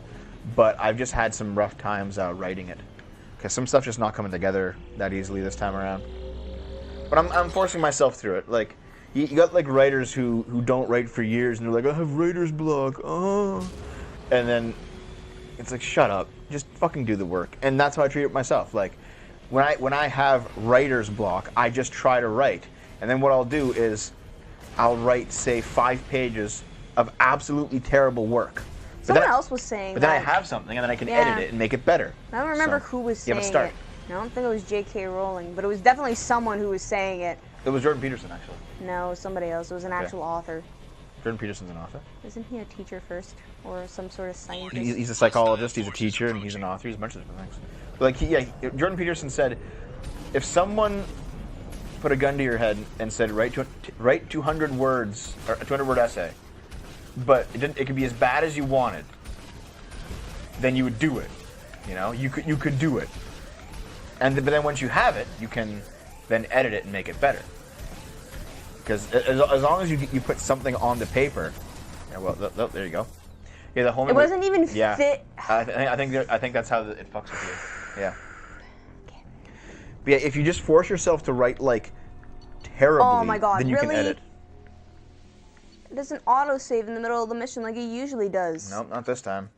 But I've just had some rough times writing it because some stuff's just not coming together that easily this time around. But I'm forcing myself through it. Like, you got like writers who don't write for years and they're like, "I have writer's block," and then it's like, shut up, just fucking do the work. And that's how I treat it myself. Like, when I have writer's block, I just try to write, and then what I'll do is I'll write, say, 5 pages of absolutely terrible work. Someone else was saying that. But then I have something, and then I can edit it and make it better. I don't remember who was saying it. I don't think it was J.K. Rowling, but it was definitely someone who was saying it. It was Jordan Peterson, actually. No, it was somebody else. It was an actual author. Jordan Peterson's an author? Isn't he a teacher first? Or some sort of scientist? He's a psychologist, he's a teacher, and he's an author. He's a bunch of different things. But like, Jordan Peterson said, if someone put a gun to your head and said, write 200 words, or a 200-word essay, but it could be as bad as you wanted, then you would do it. You know, you could do it. But then once you have it, you can then edit it and make it better. Because as long as you put something on the paper, yeah, well, there you go. Yeah, the whole. It wasn't even fit. I think that's how it fucks with you. Yeah. But yeah, if you just force yourself to write like terribly, oh my God, then you really? can edit. It doesn't autosave in the middle of the mission like it usually does. Nope, not this time.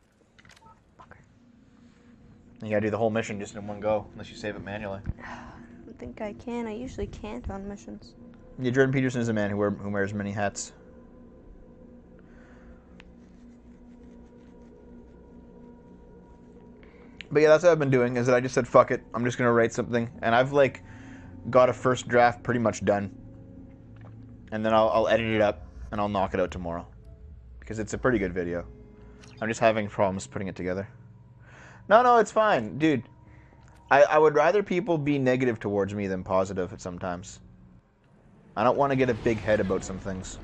You gotta do the whole mission just in one go, unless you save it manually. I think I can. I usually can't on missions. Yeah, Jordan Peterson is a man who wears many hats. But yeah, that's what I've been doing, is that I just said, fuck it, I'm just gonna write something. And I've like got a first draft pretty much done. And then I'll edit it up and I'll knock it out tomorrow. Because it's a pretty good video. I'm just having problems putting it together. No, it's fine. Dude, I would rather people be negative towards me than positive at sometimes. I don't want to get a big head about some things.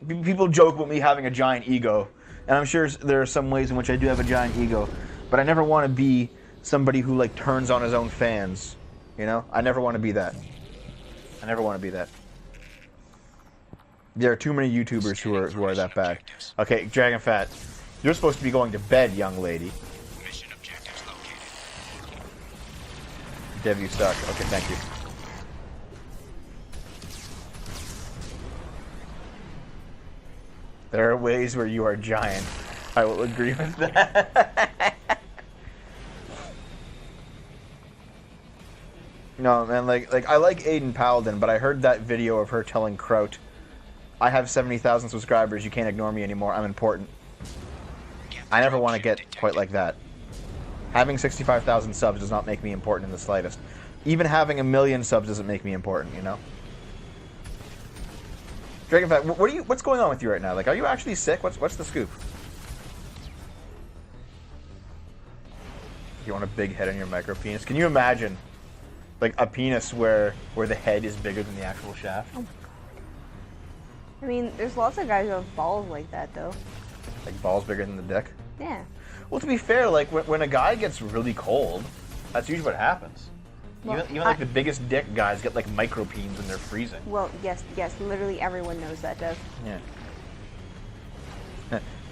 People joke about me having a giant ego, and I'm sure there are some ways in which I do have a giant ego, but I never want to be somebody who like turns on his own fans, you know? I never want to be that. I never want to be that. There are too many YouTubers who are that bad. Okay, Dragon Fat, you're supposed to be going to bed, young lady. Mission objectives located. Dev, you suck. Okay, thank you. There are ways where you are giant. I will agree with that. No, man, like I like Aiden Paladin, but I heard that video of her telling Kraut, I have 70,000 subscribers, you can't ignore me anymore, I'm important. I never want to get quite like that. Having 65,000 subs does not make me important in the slightest. Even having 1 million subs doesn't make me important, you know? Dragonfat, what's going on with you right now? Like, are you actually sick? What's the scoop? You want a big head on your micro penis? Can you imagine, like, a penis where the head is bigger than the actual shaft? Oh my god. I mean, there's lots of guys who have balls like that, though. Like balls bigger than the dick? Yeah. Well, to be fair, like, when a guy gets really cold, that's usually what happens. Well, even like the biggest dick guys get like micro peens when they're freezing. Well, yes, literally everyone knows that, Dev. Yeah.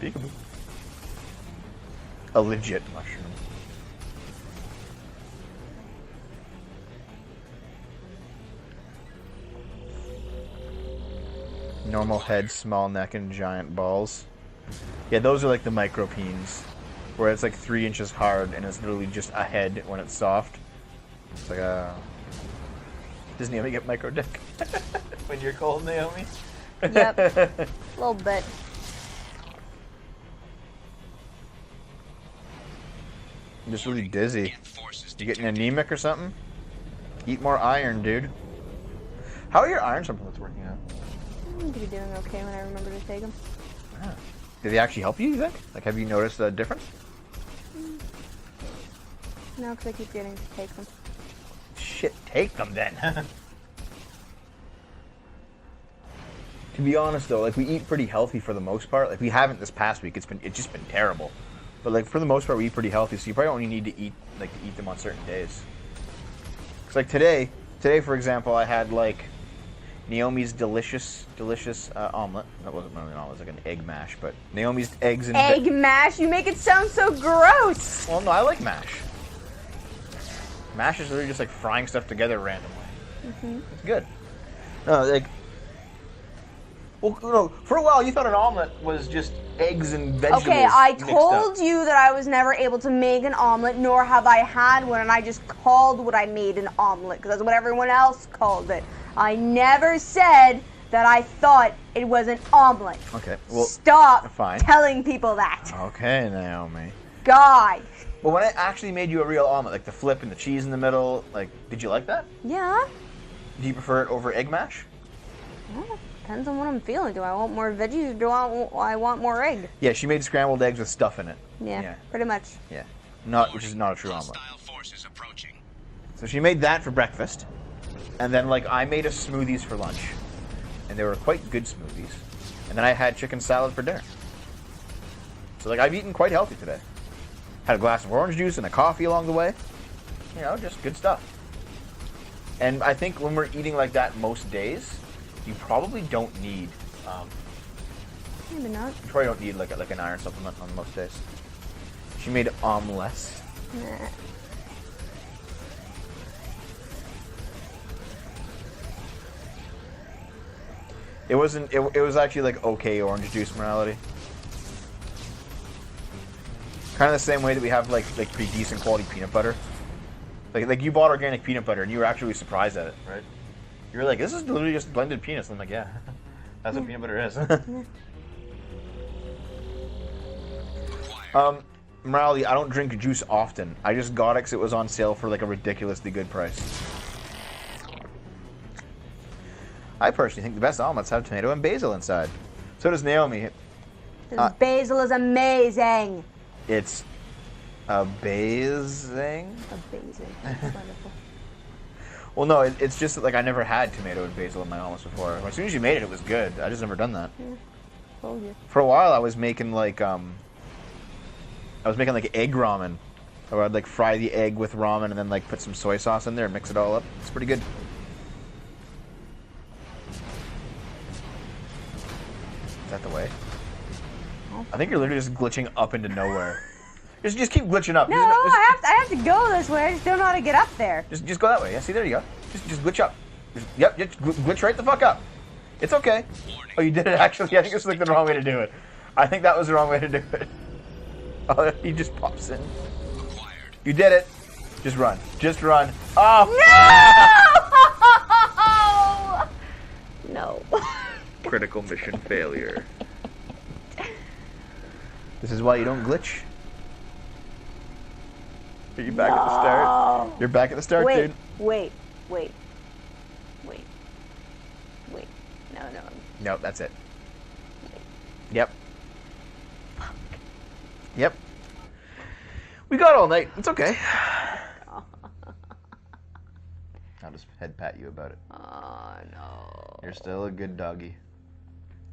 Peekaboo. A legit mushroom. Normal head, small neck, and giant balls. Yeah, those are like the micro peens, where it's like 3 inches hard and it's literally just a head when it's soft. It's like a... Does Naomi get micro dick when you're cold, Naomi? Yep, a little bit. I'm just really dizzy. You getting anemic or something? Eat more iron, dude. How are your iron supplements working out? I'm going to be doing okay when I remember to take them. Ah. Did they actually help you think? Like, have you noticed a difference? No, because I keep getting to take them. Shit, take them then. To be honest though, like, we eat pretty healthy for the most part. Like, we haven't this past week. It's just been terrible. But like, for the most part, we eat pretty healthy, so you probably only need to eat them on certain days. Cause like today for example, I had like Naomi's delicious omelet. That wasn't really an omelet, it was like an egg mash, but Naomi's eggs and egg mash? You make it sound so gross. Well, no, I like mash. Mash is literally just like frying stuff together randomly. Mm-hmm. It's good. No, like, well, no, for a while you thought an omelet was just eggs and vegetables. Okay, I mixed told up. you that I was never able to make an omelet, nor have I had one, and I just called what I made an omelet, because that's what everyone else called it. I never said that I thought it was an omelet. Okay, well, stop fine. telling people that. Okay, Naomi. God. Well, when I actually made you a real omelet, like the flip and the cheese in the middle, like, did you like that? Yeah. Do you prefer it over egg mash? Well, depends on what I'm feeling. Do I want more veggies or do I want more egg? Yeah, she made scrambled eggs with stuff in it. Yeah, pretty much. Yeah, which is not a true omelet. Forces approaching. So she made that for breakfast, and then like I made us smoothies for lunch, and they were quite good smoothies. And then I had chicken salad for dinner. So like I've eaten quite healthy today. Had a glass of orange juice and a coffee along the way. You know, just good stuff. And I think when we're eating like that most days, you probably don't need. Maybe not. You probably don't need like an iron supplement on most days. She made omelets. Nah. It wasn't. It was actually like okay orange juice morality. Kind of the same way that we have like pretty decent quality peanut butter. Like you bought organic peanut butter and you were actually surprised at it, right? You were like, this is literally just blended peanuts. And I'm like, yeah, that's what peanut butter is. Morality, I don't drink juice often. I just got it because it was on sale for like a ridiculously good price. I personally think the best omelets have tomato and basil inside. So does Naomi. Basil is amazing. It's amazing. Amazing. That's wonderful. Well, no, it's just that, like, I never had tomato and basil in my omelets before. As soon as you made it, it was good. I just never done that. Yeah. Told you. For a while, I was making like egg ramen, or I'd like fry the egg with ramen and then like put some soy sauce in there and mix it all up. It's pretty good. Is that the way? I think you're literally just glitching up into nowhere. Just keep glitching up. No, I have to go this way. I just don't know how to get up there. Just go that way. Yeah, see, there you go. Just glitch up. Just glitch right the fuck up. It's okay. Oh, you did it actually. I think this was like the wrong way to do it. I think that was the wrong way to do it. Oh, he just pops in. You did it. Just run. Just run. Oh! No! No. Critical mission failure. This is why you don't glitch. Are you back at the start? You're back at the start, dude. Wait. No. Nope, that's it. Yep. Fuck. Yep. We got all night. It's okay. I'll just head pat you about it. Oh, no. You're still a good doggy.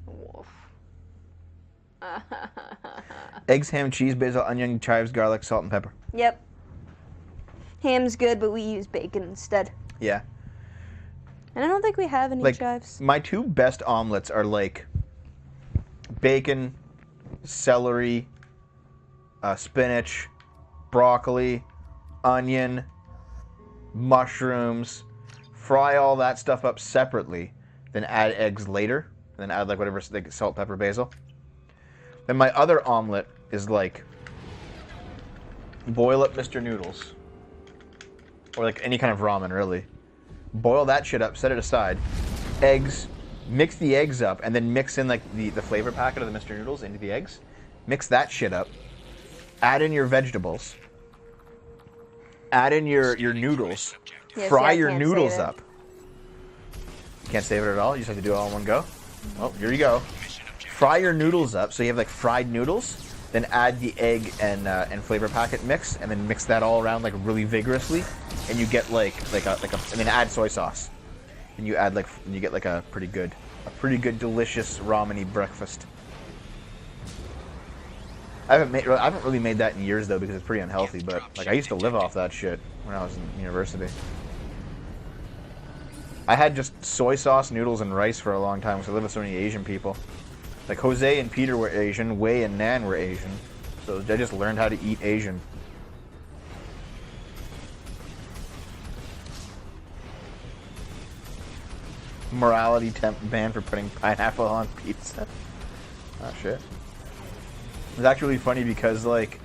Wolf. Eggs, ham, cheese, basil, onion, chives, garlic, salt, and pepper. Yep. Ham's good, but we use bacon instead. Yeah. And I don't think we have any Like, chives. my two best omelets are like bacon, celery, spinach, broccoli, onion, mushrooms. Fry all that stuff up separately, then add eggs later, then add like whatever, like salt, pepper, basil. Then my other omelet is like boil up Mr. Noodles, or like any kind of ramen really. Boil that shit up, set it aside. Eggs, mix the eggs up, and then mix in like the flavor packet of the Mr. Noodles into the eggs. Mix that shit up. Add in your vegetables. Add in your noodles. Yes, Fry yeah, your can't noodles save it. up. Can't save it at all? You just have to do it all in one go? Oh, here you go. Fry your noodles up so you have like fried noodles. Then add the egg and flavor packet mix, and then mix that all around like really vigorously, and you get like a and then add soy sauce, and you add you get like a pretty good delicious ramen-y breakfast. I haven't really made that in years though because it's pretty unhealthy, but like I used to live off that shit when I was in university. I had just soy sauce, noodles, and rice for a long time because I lived with so many Asian people. Like Jose and Peter were Asian, Wei and Nan were Asian, so I just learned how to eat Asian. Morality ban for putting pineapple on pizza. Oh shit. It was actually funny because like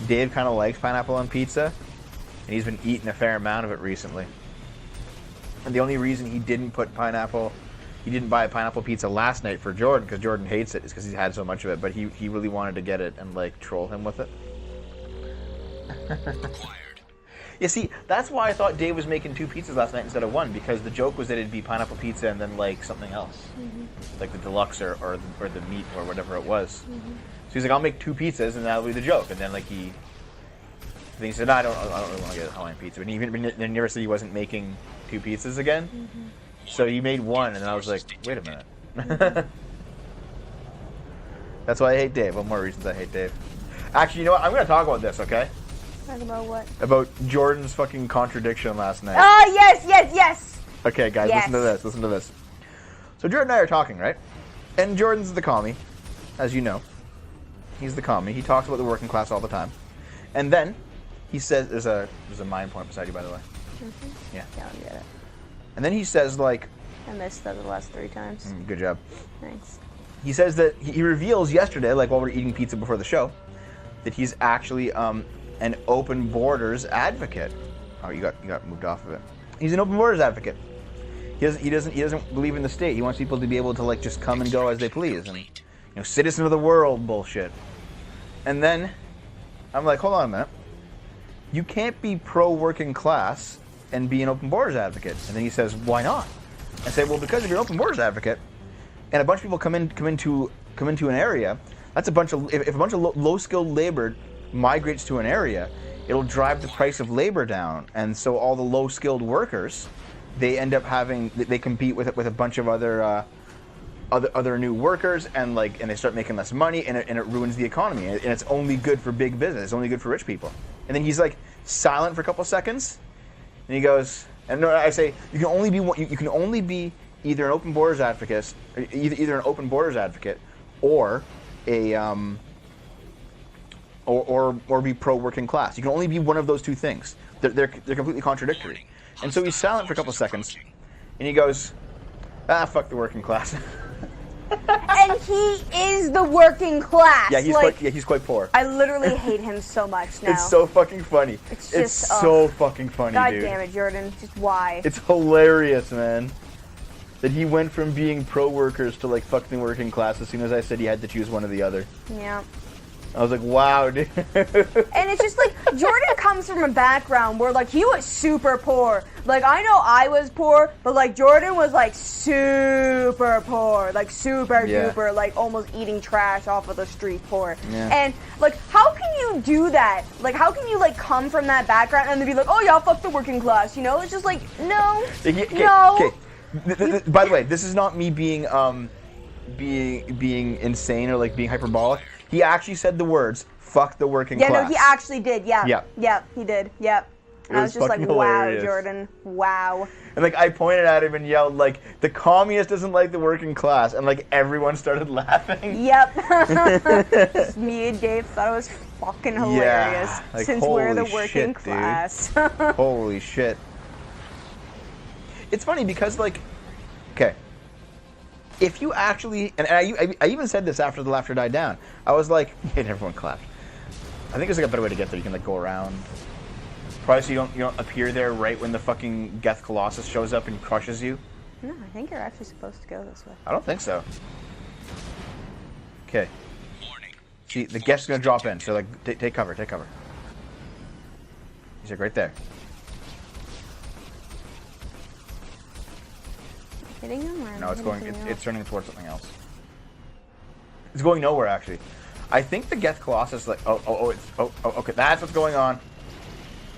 Dave kind of likes pineapple on pizza, and he's been eating a fair amount of it recently. And the only reason he didn't buy a pineapple pizza last night for Jordan, because Jordan hates it, is because he's had so much of it, but he really wanted to get it and like troll him with it. You see, that's why I thought Dave was making 2 pizzas last night instead of 1, because the joke was that it'd be pineapple pizza and then like something else. Like the deluxe or the meat or whatever it was. So he's like, I'll make 2 pizzas and that'll be the joke. And then like he said, no, I don't really want to get a Hawaiian pizza. But he never said he wasn't making 2 pizzas again. So he made 1, and then I was like, wait a minute. That's why I hate Dave. One more reasons I hate Dave. Actually, you know what? I'm going to talk about this, okay? Talk about what? About Jordan's fucking contradiction last night. Oh, yes! Okay, guys, Yes. listen to this. So Jordan and I are talking, right? And Jordan's the commie, as you know. He's the commie. He talks about the working class all the time. And then he says, there's a mine point beside you, by the way. Yeah. Yeah, I'll get it. And then he says, like... I missed that the last 3 times. Good job. Thanks. He says that he reveals yesterday, like while we were eating pizza before the show, that he's actually an open borders advocate. Oh, you got moved off of it. He's an open borders advocate. He doesn't believe in the state. He wants people to be able to like just come and go as they please, and citizen of the world bullshit. And then I'm like, hold on a minute. You can't be pro-working class and be an open borders advocate. And then he says, why not? I say, well, because if you're an open borders advocate, and a bunch of people come into an area, that's a bunch of if a bunch of low-skilled labor migrates to an area, it'll drive the price of labor down, and so all the low-skilled workers, they end up they compete with a bunch of other new workers, and they start making less money, and it ruins the economy, and it's only good for big business, it's only good for rich people. And then he's like silent for a couple seconds, and he goes, and no, I say, you can only be either an open borders advocate, either an open borders advocate, or or be pro-working class. You can only be one of those 2 things. They're completely contradictory. And so he's silent for a couple seconds, and he goes, fuck the working class. And he is the working class. Yeah, he's quite poor. I literally hate him so much now. It's so fucking funny. It's so fucking funny, God dude. damn it, Jordan. Just why? It's hilarious, man. That he went from being pro-workers to fucking working class as soon as I said he had to choose one or the other. Yeah. I was like, wow, dude. And it's just like, Jordan comes from a background where like he was super poor. Like I know I was poor, but like Jordan was like super poor, like super duper, like almost eating trash off of the street poor. Yeah. And like, how can you do that? Like, how can you like come from that background and then be like, oh yeah, fuck the working class, you know? It's just like, no, no. Okay. By the way, this is not me being insane or like being hyperbolic. He actually said the words, fuck the working class. Yeah, no, he actually did, yeah. Yeah. Yeah, he did, yeah. I was just like, hilarious. wow, Jordan, wow. And like, I pointed at him and yelled like, the communist doesn't like the working class, and like, everyone started laughing. Yep. Just me and Dave thought it was fucking hilarious, yeah, like, since we're the working class. Holy shit. It's funny because like, okay. If you actually, and I even said this after the laughter died down, I was like, and everyone clapped. I think there's like a better way to get there. You can like go around. Probably so you don't appear there right when the fucking Geth Colossus shows up and crushes you. No, I think you're actually supposed to go this way. I don't think so. Okay. See, the Geth's gonna drop in, so like, take cover, take cover. He's like right there. Hitting him or No, it's turning towards something else. It's going nowhere, actually. I think the Geth Colossus, like, okay, that's what's going on.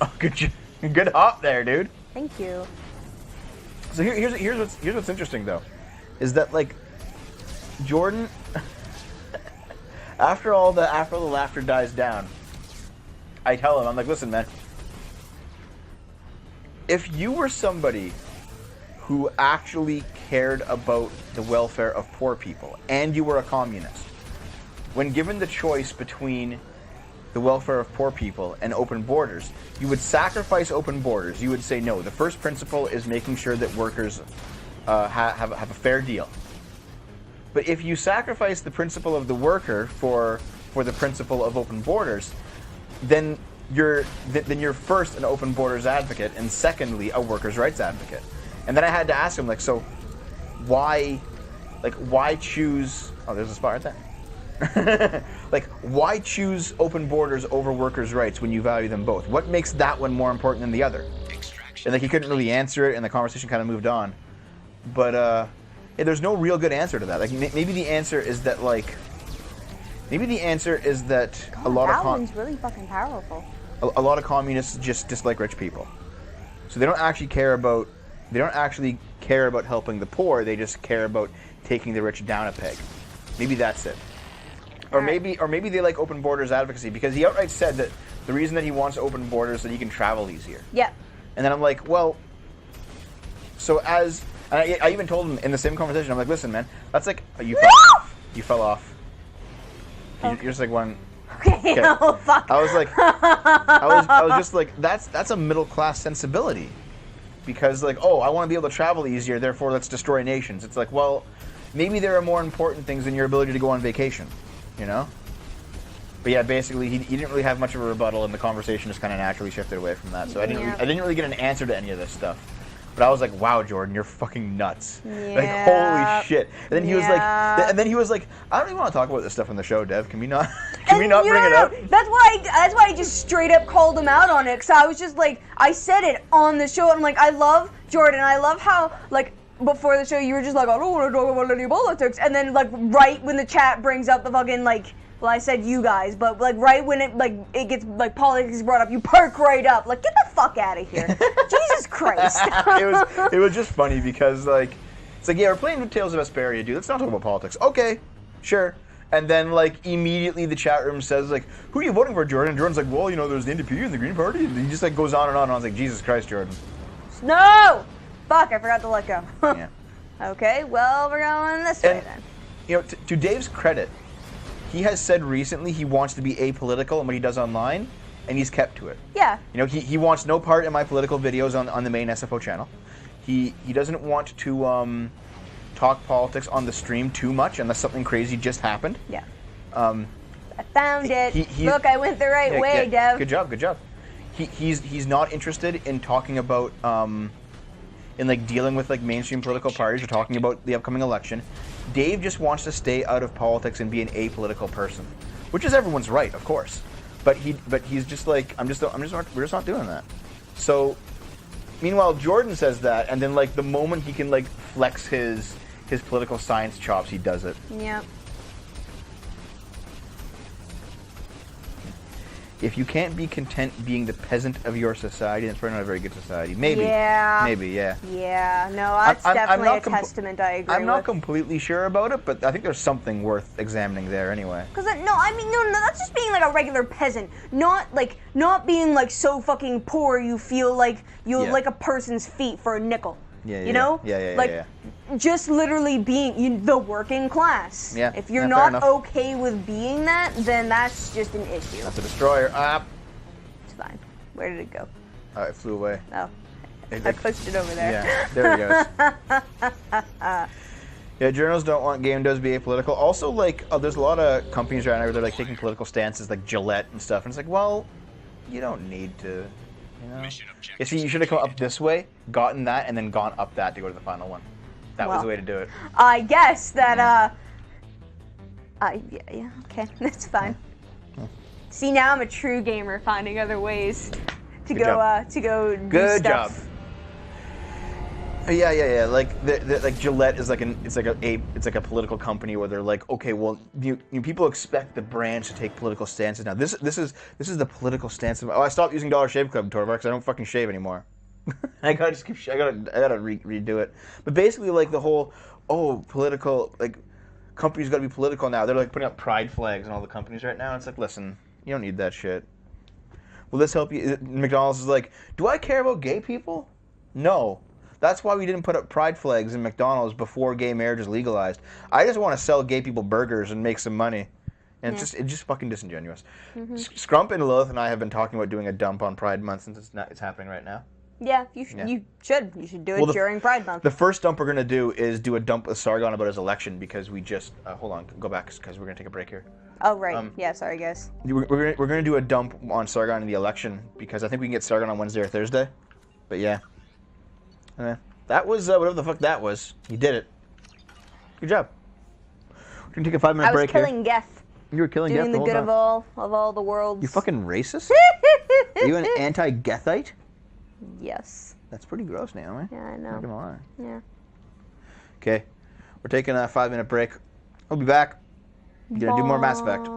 Oh, good hop there, dude. Thank you. So here's what's interesting though, is that like, Jordan, after all the laughter dies down, I tell him, I'm like, listen, man, if you were somebody who actually cared about the welfare of poor people, and you were a communist, when given the choice between the welfare of poor people and open borders, you would sacrifice open borders. You would say, no, the first principle is making sure that workers have a fair deal. But if you sacrifice the principle of the worker for the principle of open borders, then you're first an open borders advocate, and secondly, a workers' rights advocate. And then I had to ask him, like, so why choose, oh, there's a spot right there. Like, why choose open borders over workers' rights when you value them both? What makes that one more important than the other? And like, he couldn't really answer it, and the conversation kind of moved on. But yeah, there's no real good answer to that. Like, maybe the answer is that God, a lot that one's really fucking powerful. A lot of communists just dislike rich people, so they don't actually care about helping the poor. They just care about taking the rich down a peg. Maybe that's it. Or maybe they like open borders advocacy, because he outright said that the reason that he wants open borders is that he can travel easier. Yeah. And then I'm like, well, so and I even told him in the same conversation, I'm like, listen, man, that's like, you fell off. Okay. You're just like one. Okay. Oh fuck. I was like, I was just like, that's a middle class sensibility, because like, oh, I want to be able to travel easier, therefore let's destroy nations. It's like, well, maybe there are more important things than your ability to go on vacation, you know? But yeah, basically, he didn't really have much of a rebuttal, and the conversation just kind of naturally shifted away from that. So I didn't really get an answer to any of this stuff. But I was like, wow, Jordan, you're fucking nuts. Yeah. Like, holy shit. And then he was like, I don't even want to talk about this stuff on the show, Dev. Can we not bring it up? That's why I just straight up called him out on it, because I was just like, I said it on the show, and I'm like, I love Jordan. I love how, like, before the show you were just like, I don't want to talk about any politics, and then like right when the chat brings up the fucking like, well, I said you guys, but like right when it gets like politics brought up, you perk right up. Like, get the fuck out of here. Jesus Christ. It was just funny because like, it's like, yeah, we're playing with Tales of Vesperia, dude. Let's not talk about politics. Okay, sure. And then like immediately the chat room says like, who are you voting for, Jordan? And Jordan's like, well, you know, there's the NDP and the Green Party. And he just like goes on and on. And I was like, Jesus Christ, Jordan. No! Fuck, I forgot to let go. Yeah. Okay, well, we're going this way then. You know, to Dave's credit, he has said recently he wants to be apolitical in what he does online, and he's kept to it. Yeah. You know, he wants no part in my political videos on the main SFO channel. He doesn't want to talk politics on the stream too much unless something crazy just happened. Yeah. I found it. Look, I went the right way, Dev. Good job. He's not interested in talking about in like dealing with like mainstream political parties or talking about the upcoming election. Dave just wants to stay out of politics and be an apolitical person. which is everyone's right, of course. But he's just like, we're just not doing that. So, meanwhile, Jordan says that, and then like the moment he can like flex his political science chops, he does it. Yep. If you can't be content being the peasant of your society, then it's probably not a very good society. Maybe. Yeah. Maybe, yeah. Yeah, no, that's definitely a testament I agree with. I'm not completely sure about it, but I think there's something worth examining there anyway. Because, no, that's just being like a regular peasant. Not being like so fucking poor you feel like you like a person's feet for a nickel. Yeah, you know? Yeah. Like, just literally being the working class. Yeah. If you're not okay with being that, then that's just an issue. That's a destroyer. It's fine. Where did it go? It flew away. Oh. I pushed it over there. Yeah, there it goes. Yeah, journalists don't want game devs to be apolitical. Also, like, there's a lot of companies right now where they're like taking political stances, like Gillette and stuff. And it's like, well, you don't need to. You know? You see, you should have come up this way, gotten that, and then gone up that to go to the final one. That was the way to do it. I guess that, yeah, okay, that's fine. See, now I'm a true gamer, finding other ways to go do Good stuff. job. Yeah. Like Gillette is like it's like a political company where they're like, okay, well, you people expect the brands to take political stances now. This is the political stance of. Oh, I stopped using Dollar Shave Club, Torvar, because I don't fucking shave anymore. I gotta redo it. But basically, like the whole political, like companies gotta be political now. They're like putting up pride flags in all the companies right now. It's like, listen, you don't need that shit. Will this help you? McDonald's is like, do I care about gay people? No. That's why we didn't put up pride flags in McDonald's before gay marriage is legalized. I just want to sell gay people burgers and make some money. And it's just fucking disingenuous. Mm-hmm. Scrump and Lilith and I have been talking about doing a dump on Pride Month since it's happening right now. Yeah, you should. You should do it during Pride Month. The first dump we're going to do is do a dump with Sargon about his election because we just... hold on, go back because we're going to take a break here. Oh, right. Yeah, sorry, guys. We're going to do a dump on Sargon in the election because I think we can get Sargon on Wednesday or Thursday. But yeah. That was whatever the fuck that was. You did it. Good job. We're going to take a 5-minute break here. I was killing Geth. You were killing Geth doing the good of all the worlds. You fucking racist? Are you an anti-Gethite? Yes. That's pretty gross, Naomi. Yeah, I know. Not gonna lie. Yeah. Okay. We're taking a 5-minute break. We'll be back. We're gonna do more Mass Effect.